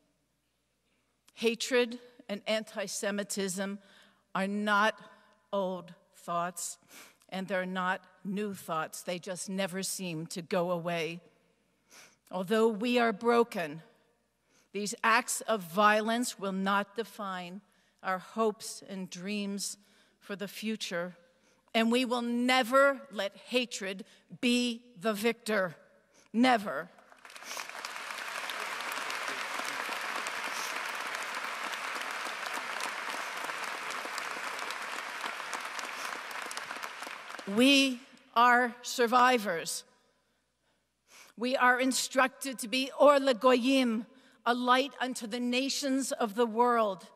Hatred and anti-Semitism are not old thoughts, and they're not new thoughts. They just never seem to go away. Although we are broken, these acts of violence will not define our hopes and dreams for the future, and we will never let hatred be the victor. Never. We are survivors. We are instructed to be or legoyim, a light unto the nations of the world.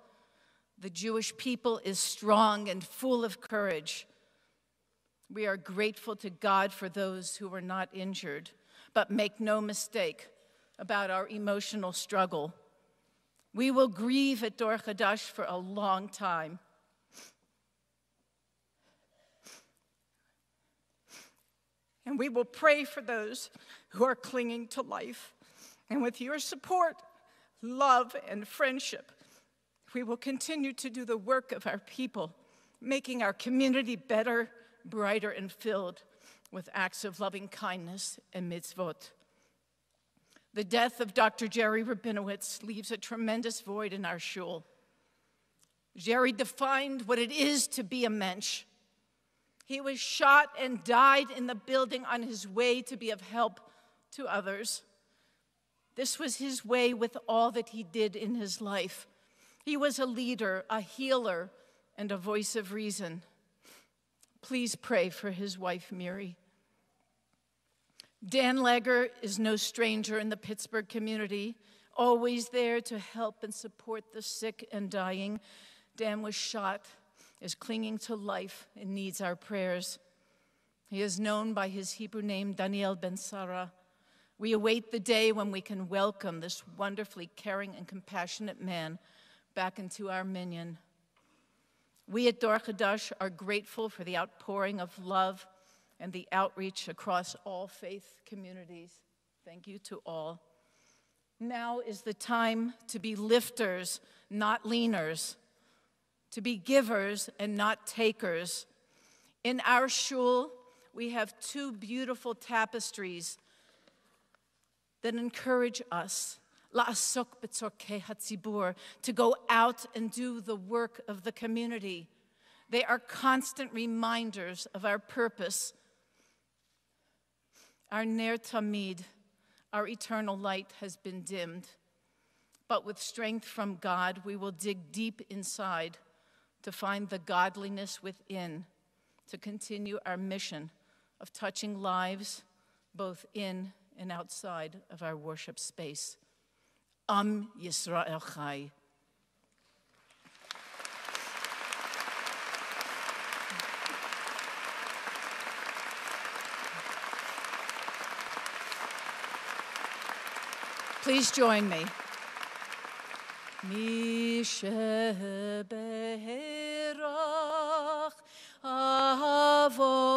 The Jewish people is strong and full of courage. We are grateful to God for those who were not injured, but make no mistake about our emotional struggle. We will grieve at Dor Chadash for a long time. And we will pray for those who are clinging to life. And with your support, love, and friendship, we will continue to do the work of our people, making our community better, brighter, and filled with acts of loving kindness and mitzvot. The death of Dr. Jerry Rabinowitz leaves a tremendous void in our shul. Jerry defined what it is to be a mensch. He was shot and died in the building on his way to be of help to others. This was his way with all that he did in his life. He was a leader, a healer, and a voice of reason. Please pray for his wife, Miri. Dan Legger is no stranger in the Pittsburgh community, always there to help and support the sick and dying. Dan was shot, is clinging to life, and needs our prayers. He is known by his Hebrew name, Daniel Ben Sarah, We await the day when we can welcome this wonderfully caring and compassionate man back into our minyan. We at Dor Chadash are grateful for the outpouring of love and the outreach across all faith communities. Thank you to all. Now is the time to be lifters, not leaners, to be givers and not takers. In our shul, we have two beautiful tapestries that encourage us, la'asok b'tzorkei hatzibur, to go out and do the work of the community. They are constant reminders of our purpose. Our ner tamid, our eternal light, has been dimmed. But with strength from God, we will dig deep inside to find the godliness within, to continue our mission of touching lives both in and outside of our worship space. Am Yisrael Chai. Please join me. Mi sheberach avotenu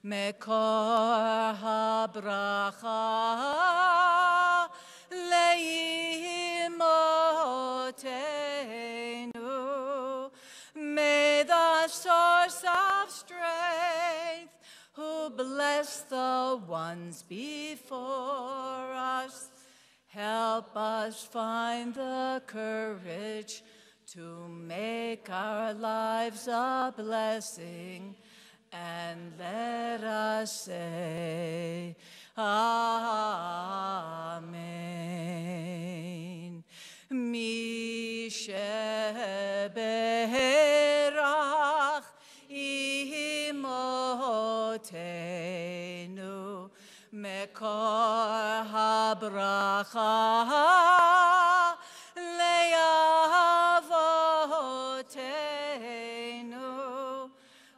mekor habracha leimotenu. May the source of strength, who bless the ones before us, help us find the courage to make our lives a blessing, and let us say, Amen. Mi sheberach imotenu mekor habracha le'avotenu.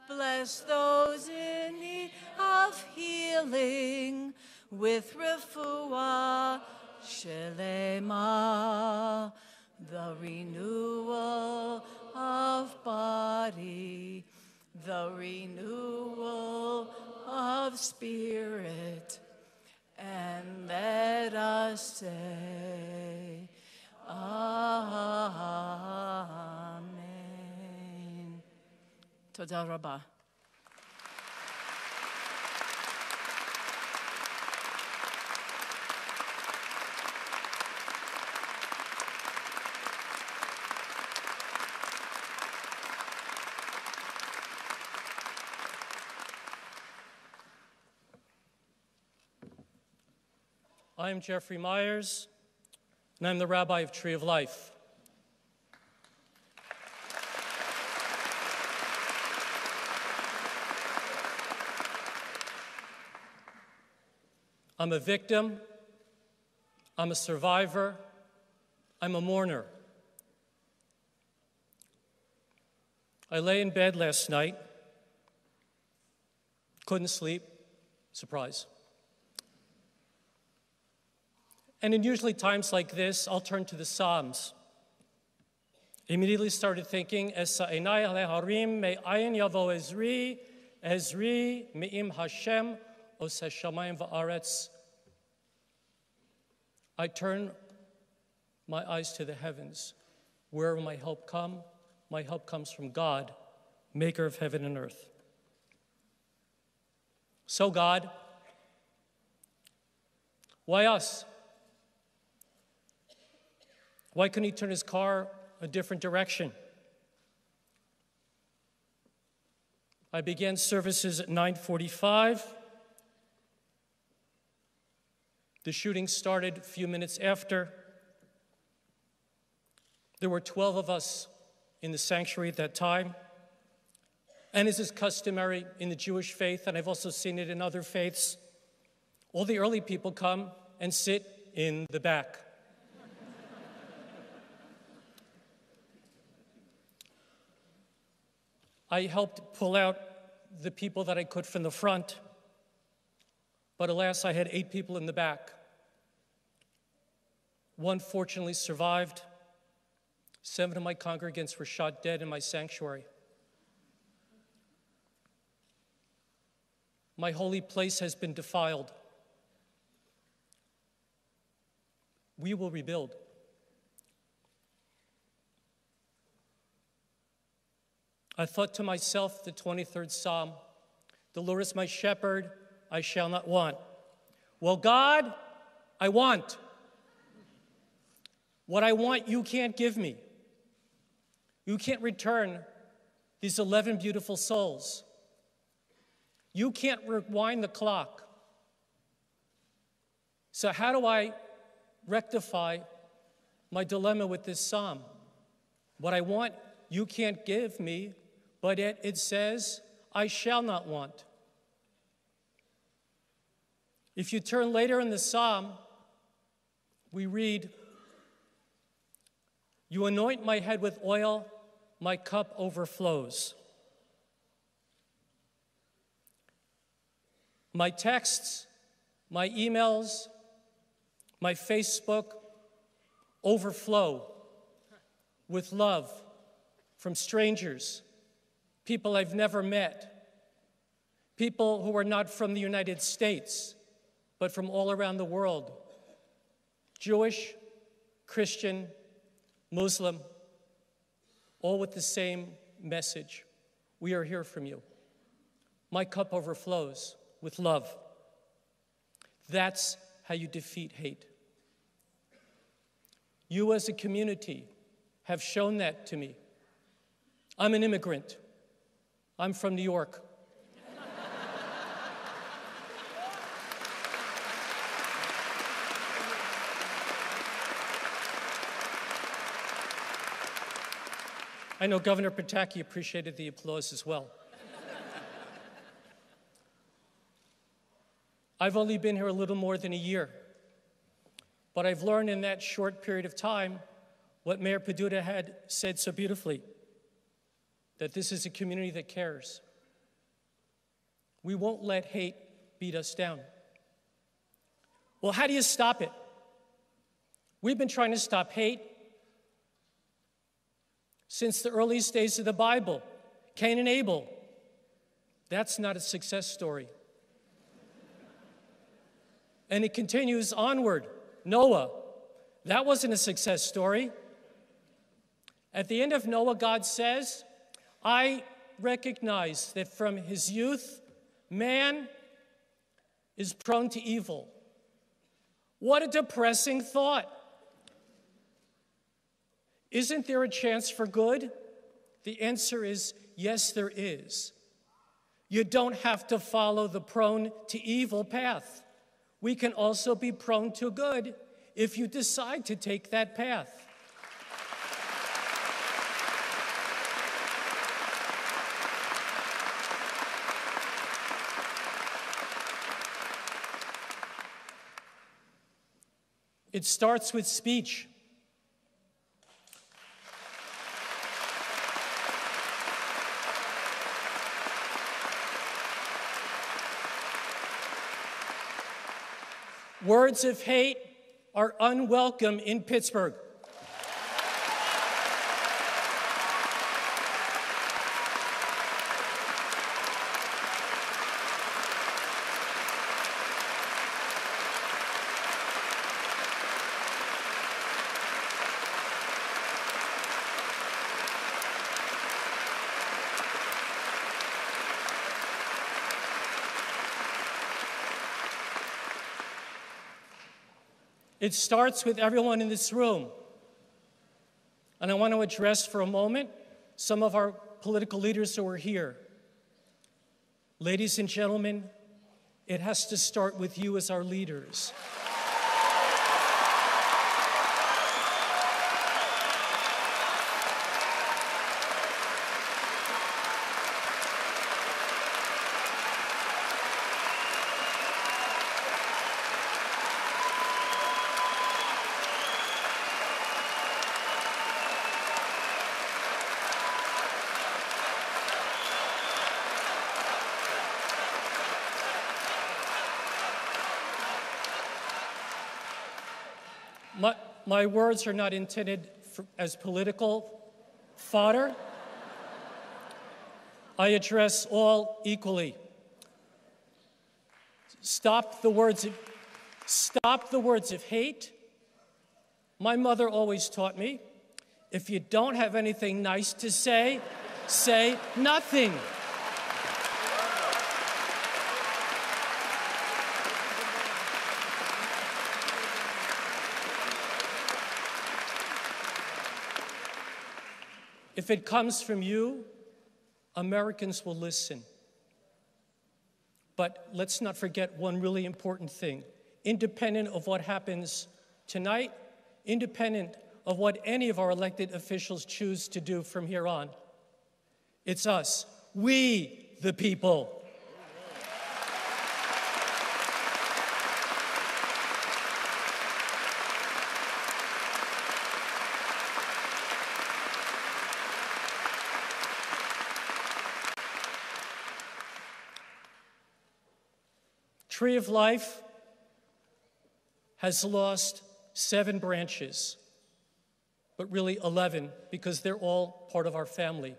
Bless those in need of healing with refuah shelema, the renewal of body, the renewal of spirit, and let us say, Amen. Toda Rabbah. I'm Jeffrey Myers, and I'm the Rabbi of Tree of Life. I'm a victim, I'm a survivor, I'm a mourner. I lay in bed last night, couldn't sleep, surprise. And in usually times like this, I'll turn to the Psalms. Immediately started thinking, Esa einai leharim me'ayin yavo ezri, ezri me'im Hashem oseh shamayim va'aretz. I turn my eyes to the heavens. Where will my help come? My help comes from God, maker of heaven and earth. So God, why us? Why couldn't he turn his car a different direction? I began services at 9:45. The shooting started a few minutes after. There were 12 of us in the sanctuary at that time. And as is customary in the Jewish faith, and I've also seen it in other faiths, all the early people come and sit in the back. I helped pull out the people that I could from the front. but alas, I had 8 people in the back. One fortunately survived. 7 of my congregants were shot dead in my sanctuary. My holy place has been defiled. We will rebuild. I thought to myself, the 23rd Psalm, the Lord is my shepherd, I shall not want. Well, God, I want. What I want, you can't give me. You can't return these 11 beautiful souls. You can't rewind the clock. So how do I rectify my dilemma with this psalm? What I want, you can't give me, but yet it says, I shall not want. If you turn later in the psalm, we read, you anoint my head with oil, my cup overflows. My texts, my emails, my Facebook overflow with love from strangers, people I've never met, people who are not from the United States, but from all around the world, Jewish, Christian, Muslim, all with the same message. We are here from you. My cup overflows with love. That's how you defeat hate. You as a community have shown that to me. I'm an immigrant. I'm from New York. I know Governor Pataki appreciated the applause as well. I've only been here a little more than a year, but I've learned in that short period of time what Mayor Peduta had said so beautifully, that this is a community that cares. We won't let hate beat us down. Well, how do you stop it? We've been trying to stop hate since the earliest days of the Bible. Cain and Abel. That's not a success story. And it continues onward. Noah. That wasn't a success story. At the end of Noah, God says, I recognize that from his youth, man is prone to evil. What a depressing thought. Isn't there a chance for good? The answer is yes, there is. You don't have to follow the prone to evil path. We can also be prone to good if you decide to take that path. It starts with speech. Words of hate are unwelcome in Pittsburgh. It starts with everyone in this room. And I want to address for a moment some of our political leaders who are here. Ladies and gentlemen, it has to start with you as our leaders. my words are not intended as political fodder. I address all equally. Stop the words of hate. My mother always taught me, if you don't have anything nice to say, say nothing. If it comes from you, Americans will listen. But let's not forget one really important thing. Independent of what happens tonight, independent of what any of our elected officials choose to do from here on, it's us, we the people. Tree of Life has lost 7 branches, but really 11 because they're all part of our family.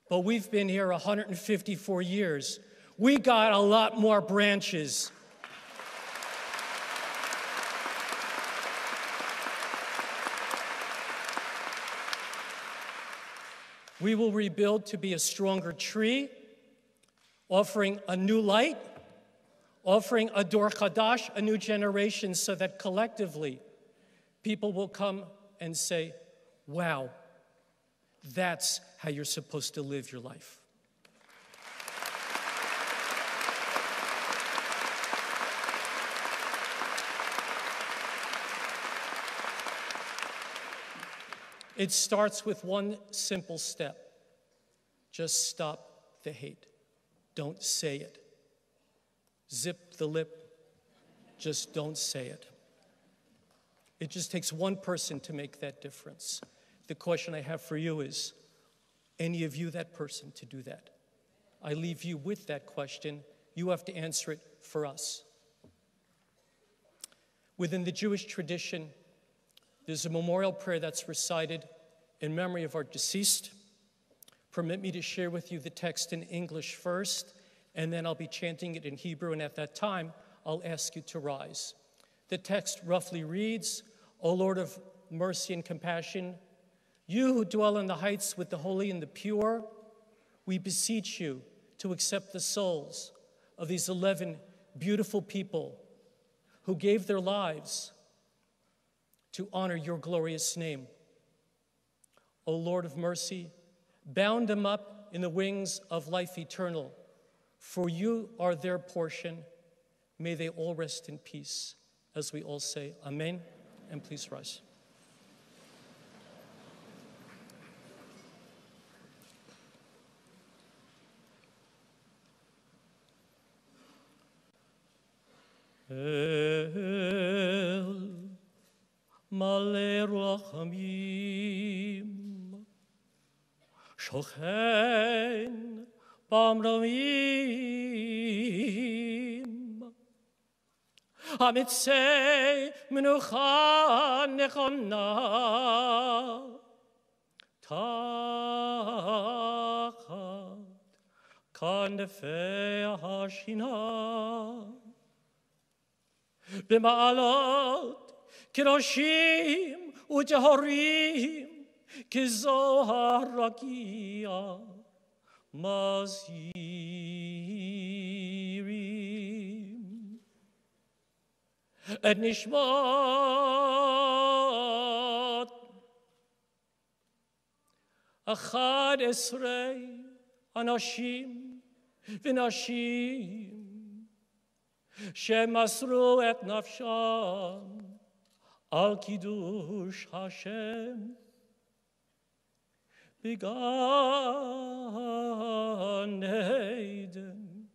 But we've been here 154 years. We got a lot more branches. We will rebuild to be a stronger tree, offering a new light, offering a Dor Chadash, a new generation, so that collectively people will come and say, wow, that's how you're supposed to live your life. It starts with one simple step. Just stop the hate. Don't say it. Zip the lip, just don't say it. It just takes one person to make that difference. The question I have for you is, any of you that person to do that? I leave you with that question. You have to answer it for us. Within the Jewish tradition, there's a memorial prayer that's recited in memory of our deceased. Permit me to share with you the text in English first, and then I'll be chanting it in Hebrew, and at that time, I'll ask you to rise. The text roughly reads, O Lord of mercy and compassion, you who dwell in the heights with the holy and the pure, we beseech you to accept the souls of these 11 beautiful people who gave their lives to honor your glorious name. O Lord of mercy, bound them up in the wings of life eternal, for you are their portion. May they all rest in peace. As we all say, Amen, and please rise. El Malei Rachamim Shochen Bamramim Amitzei Menucha Nechona Tachat Kanefei Hashina B'ma'alot Kedoshim U'Tehorim Kizohar Rakia Mazirim Et Nishmat Achad Esrei Anashim V'Nashim Shemasru et nafsham al kiddush Hashem B'gan Eden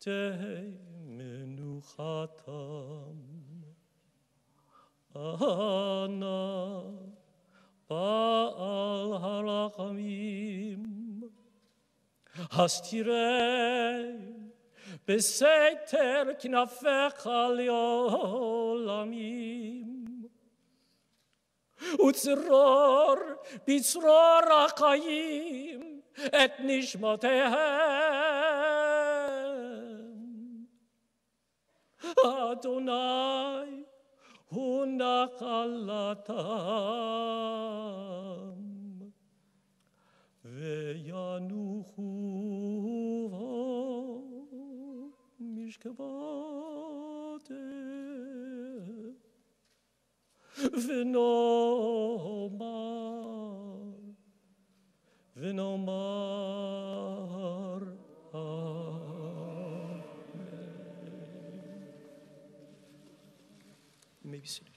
tehei menuchatam Ana Ba'al harachamim Hastirei Beseter knafecha leolamim וצרור בצרור החיים את נשמותיהם. אדוני הוא נחלתם, וינוחו משכבותיהם, ונאמר אמן. You may be seated.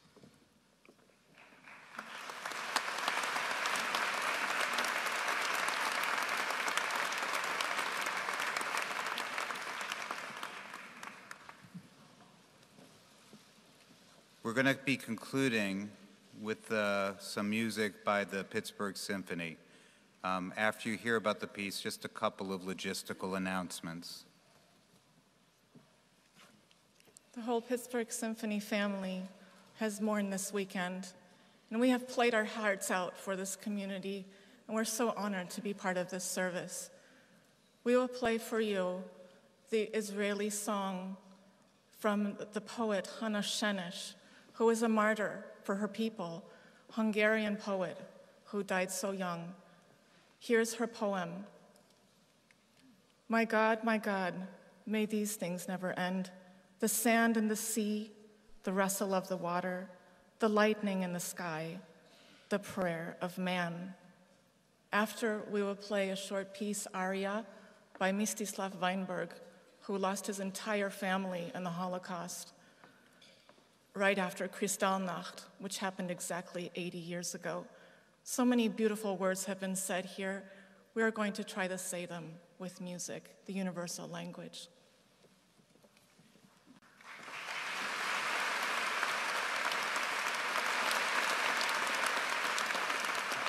We're going to be concluding with some music by the Pittsburgh Symphony. After you hear about the piece, just a couple of logistical announcements. The whole Pittsburgh Symphony family has mourned this weekend, and we have played our hearts out for this community, and we're so honored to be part of this service. We will play for you the Israeli song from the poet Hannah Shenesh, who was a martyr for her people, Hungarian poet who died so young. Here's her poem. My God, may these things never end. The sand and the sea, the rustle of the water, the lightning in the sky, the prayer of man. After, we will play a short piece, aria, by Mstislav Weinberg, who lost his entire family in the Holocaust, right after Kristallnacht, which happened exactly 80 years ago. So many beautiful words have been said here. We are going to try to say them with music, the universal language.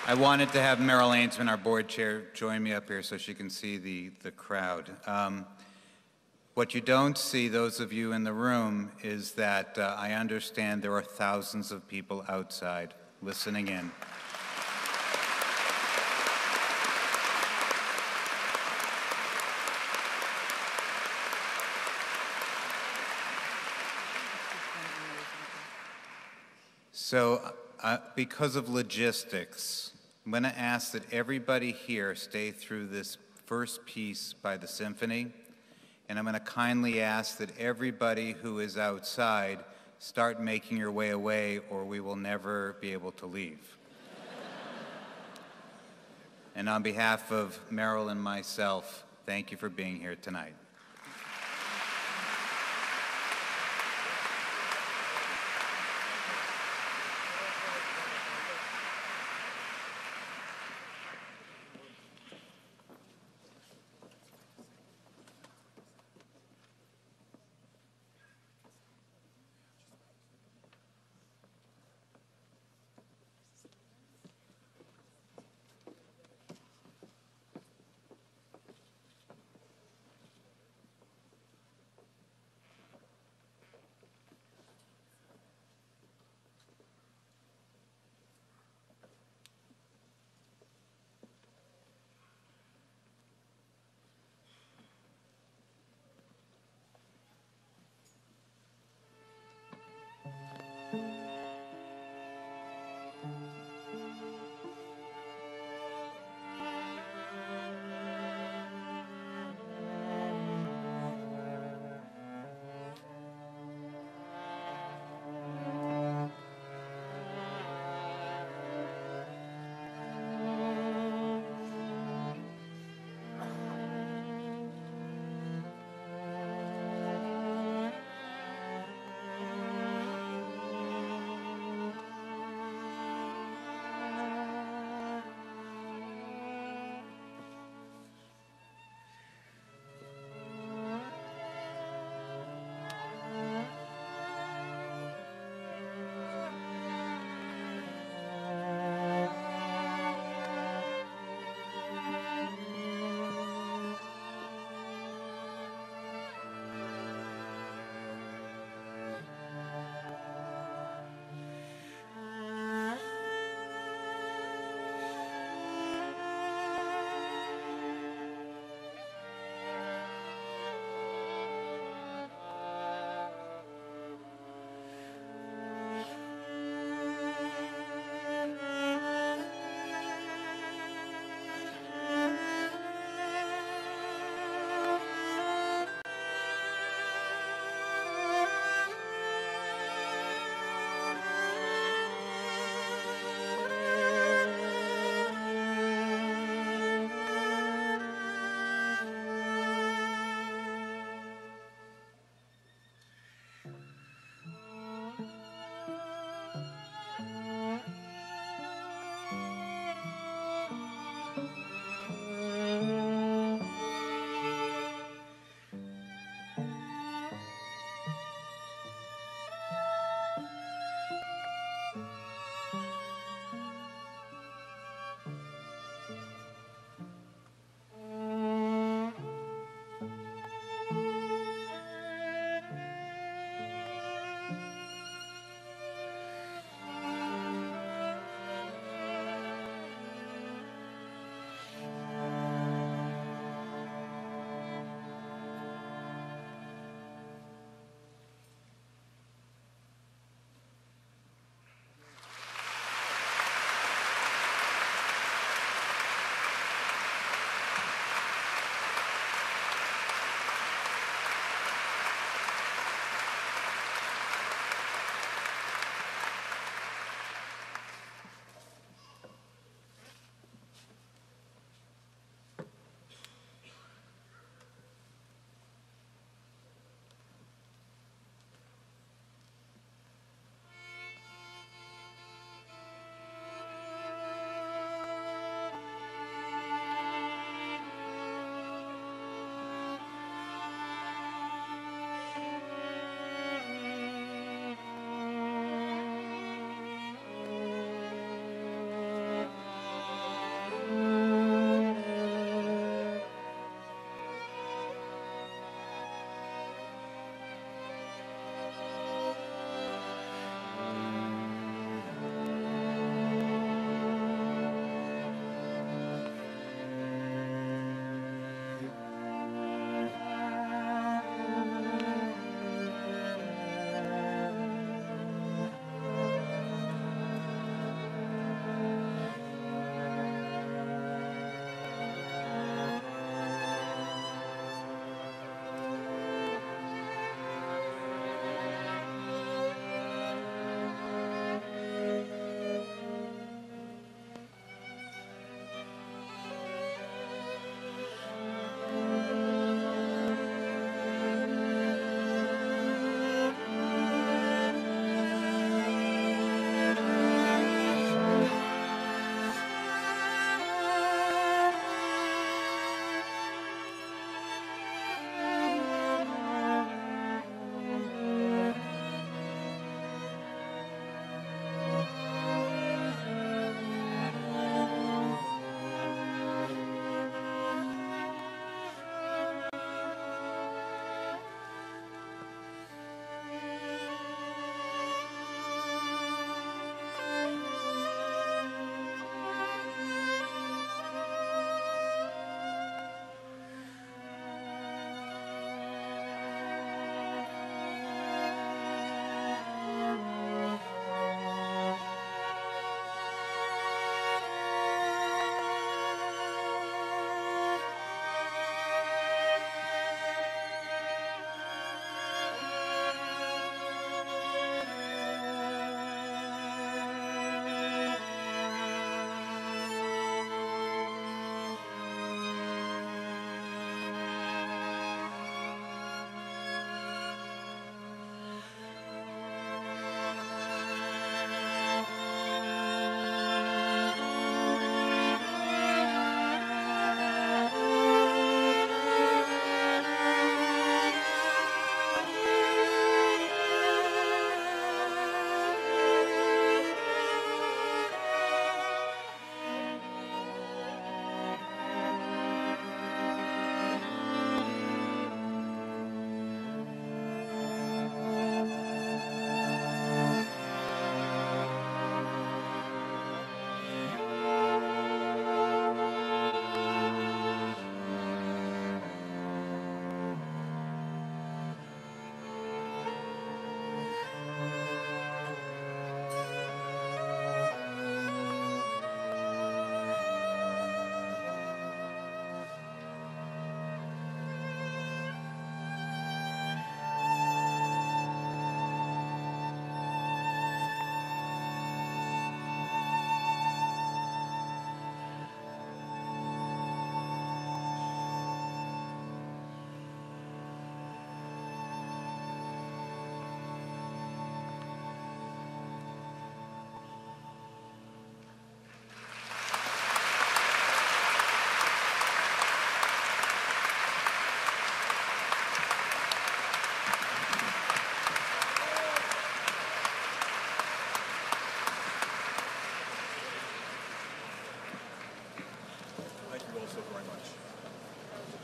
I wanted to have Meryl Ainsman, our board chair, join me up here so she can see the crowd. What you don't see, those of you in the room, is that I understand there are thousands of people outside listening in. So, because of logistics, I'm going to ask that everybody here stay through this first piece by the symphony. And I'm going to kindly ask that everybody who is outside start making your way away, or we will never be able to leave. And on behalf of Meryl and myself, thank you for being here tonight.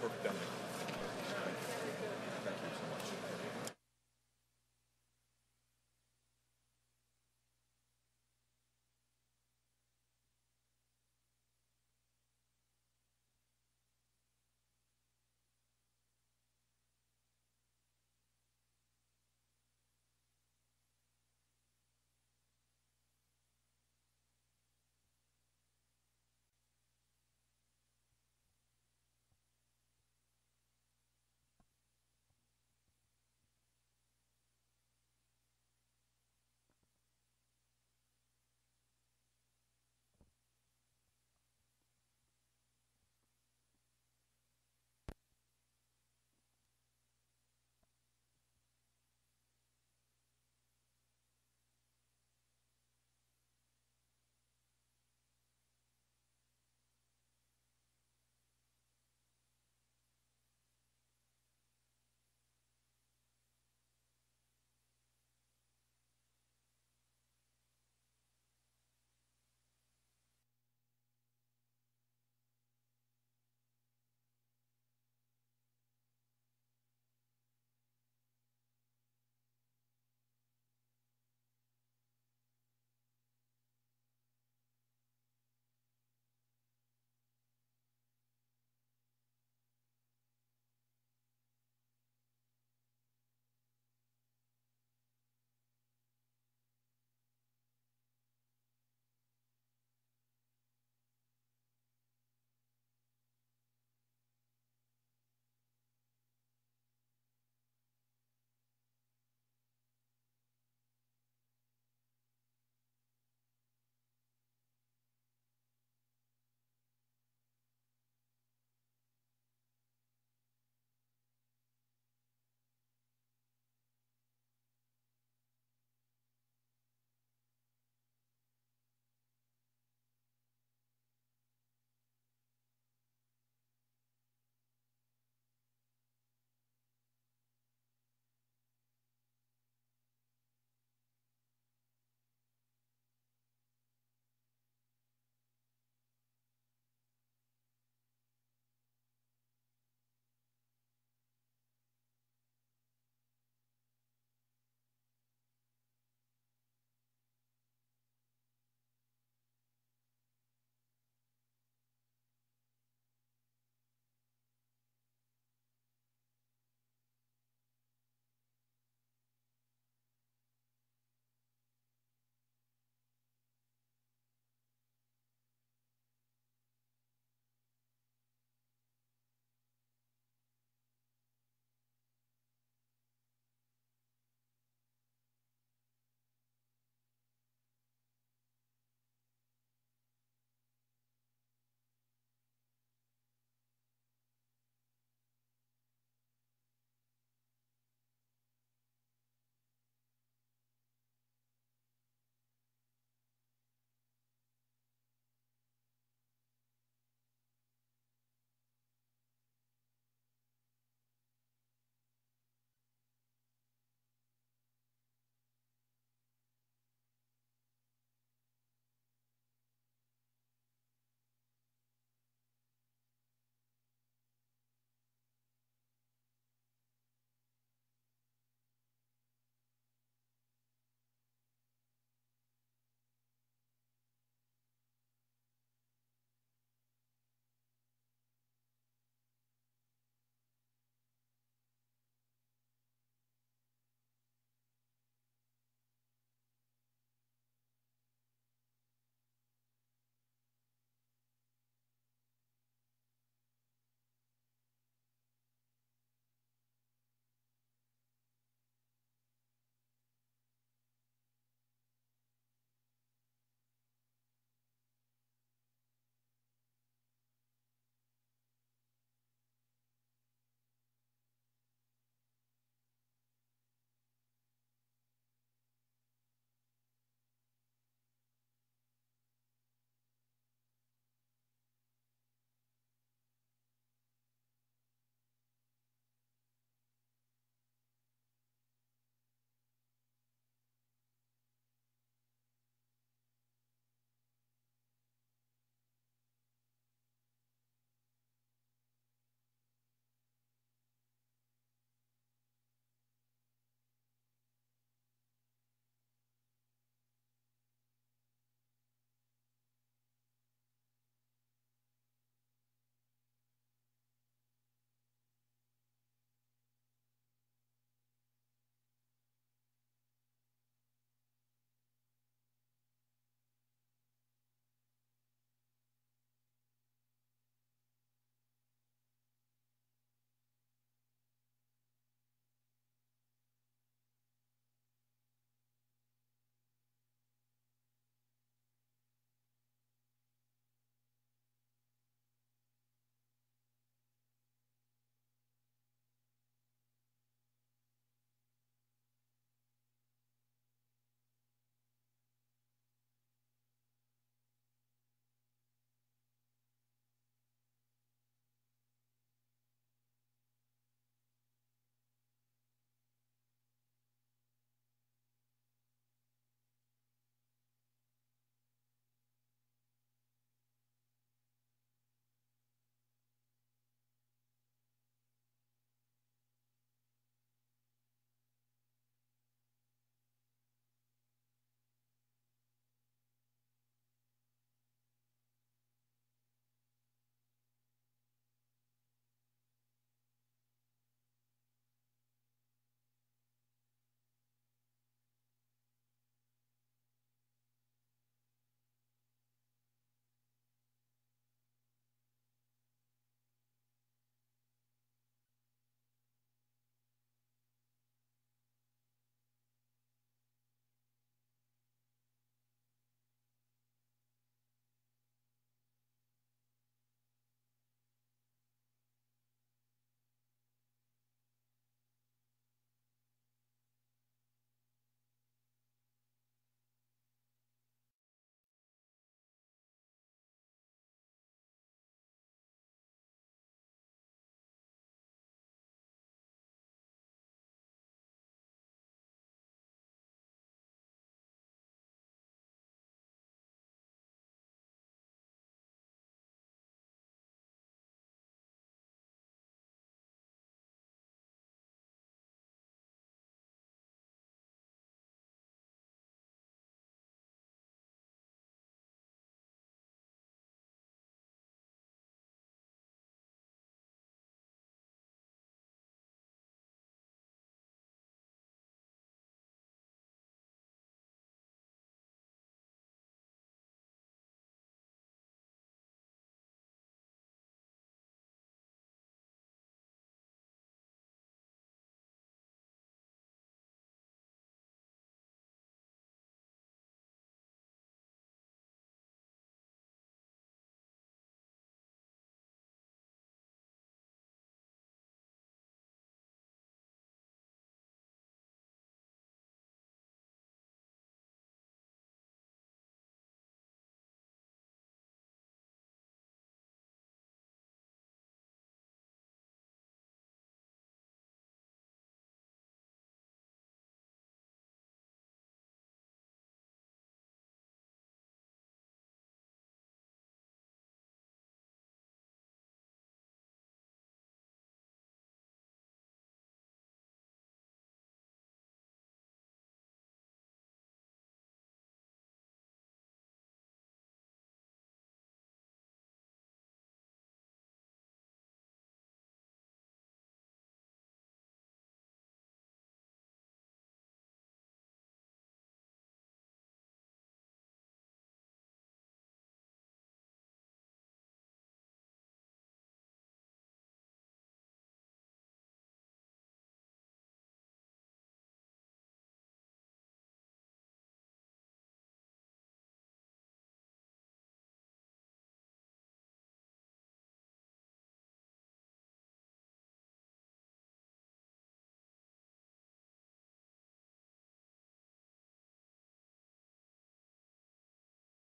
perfect ending.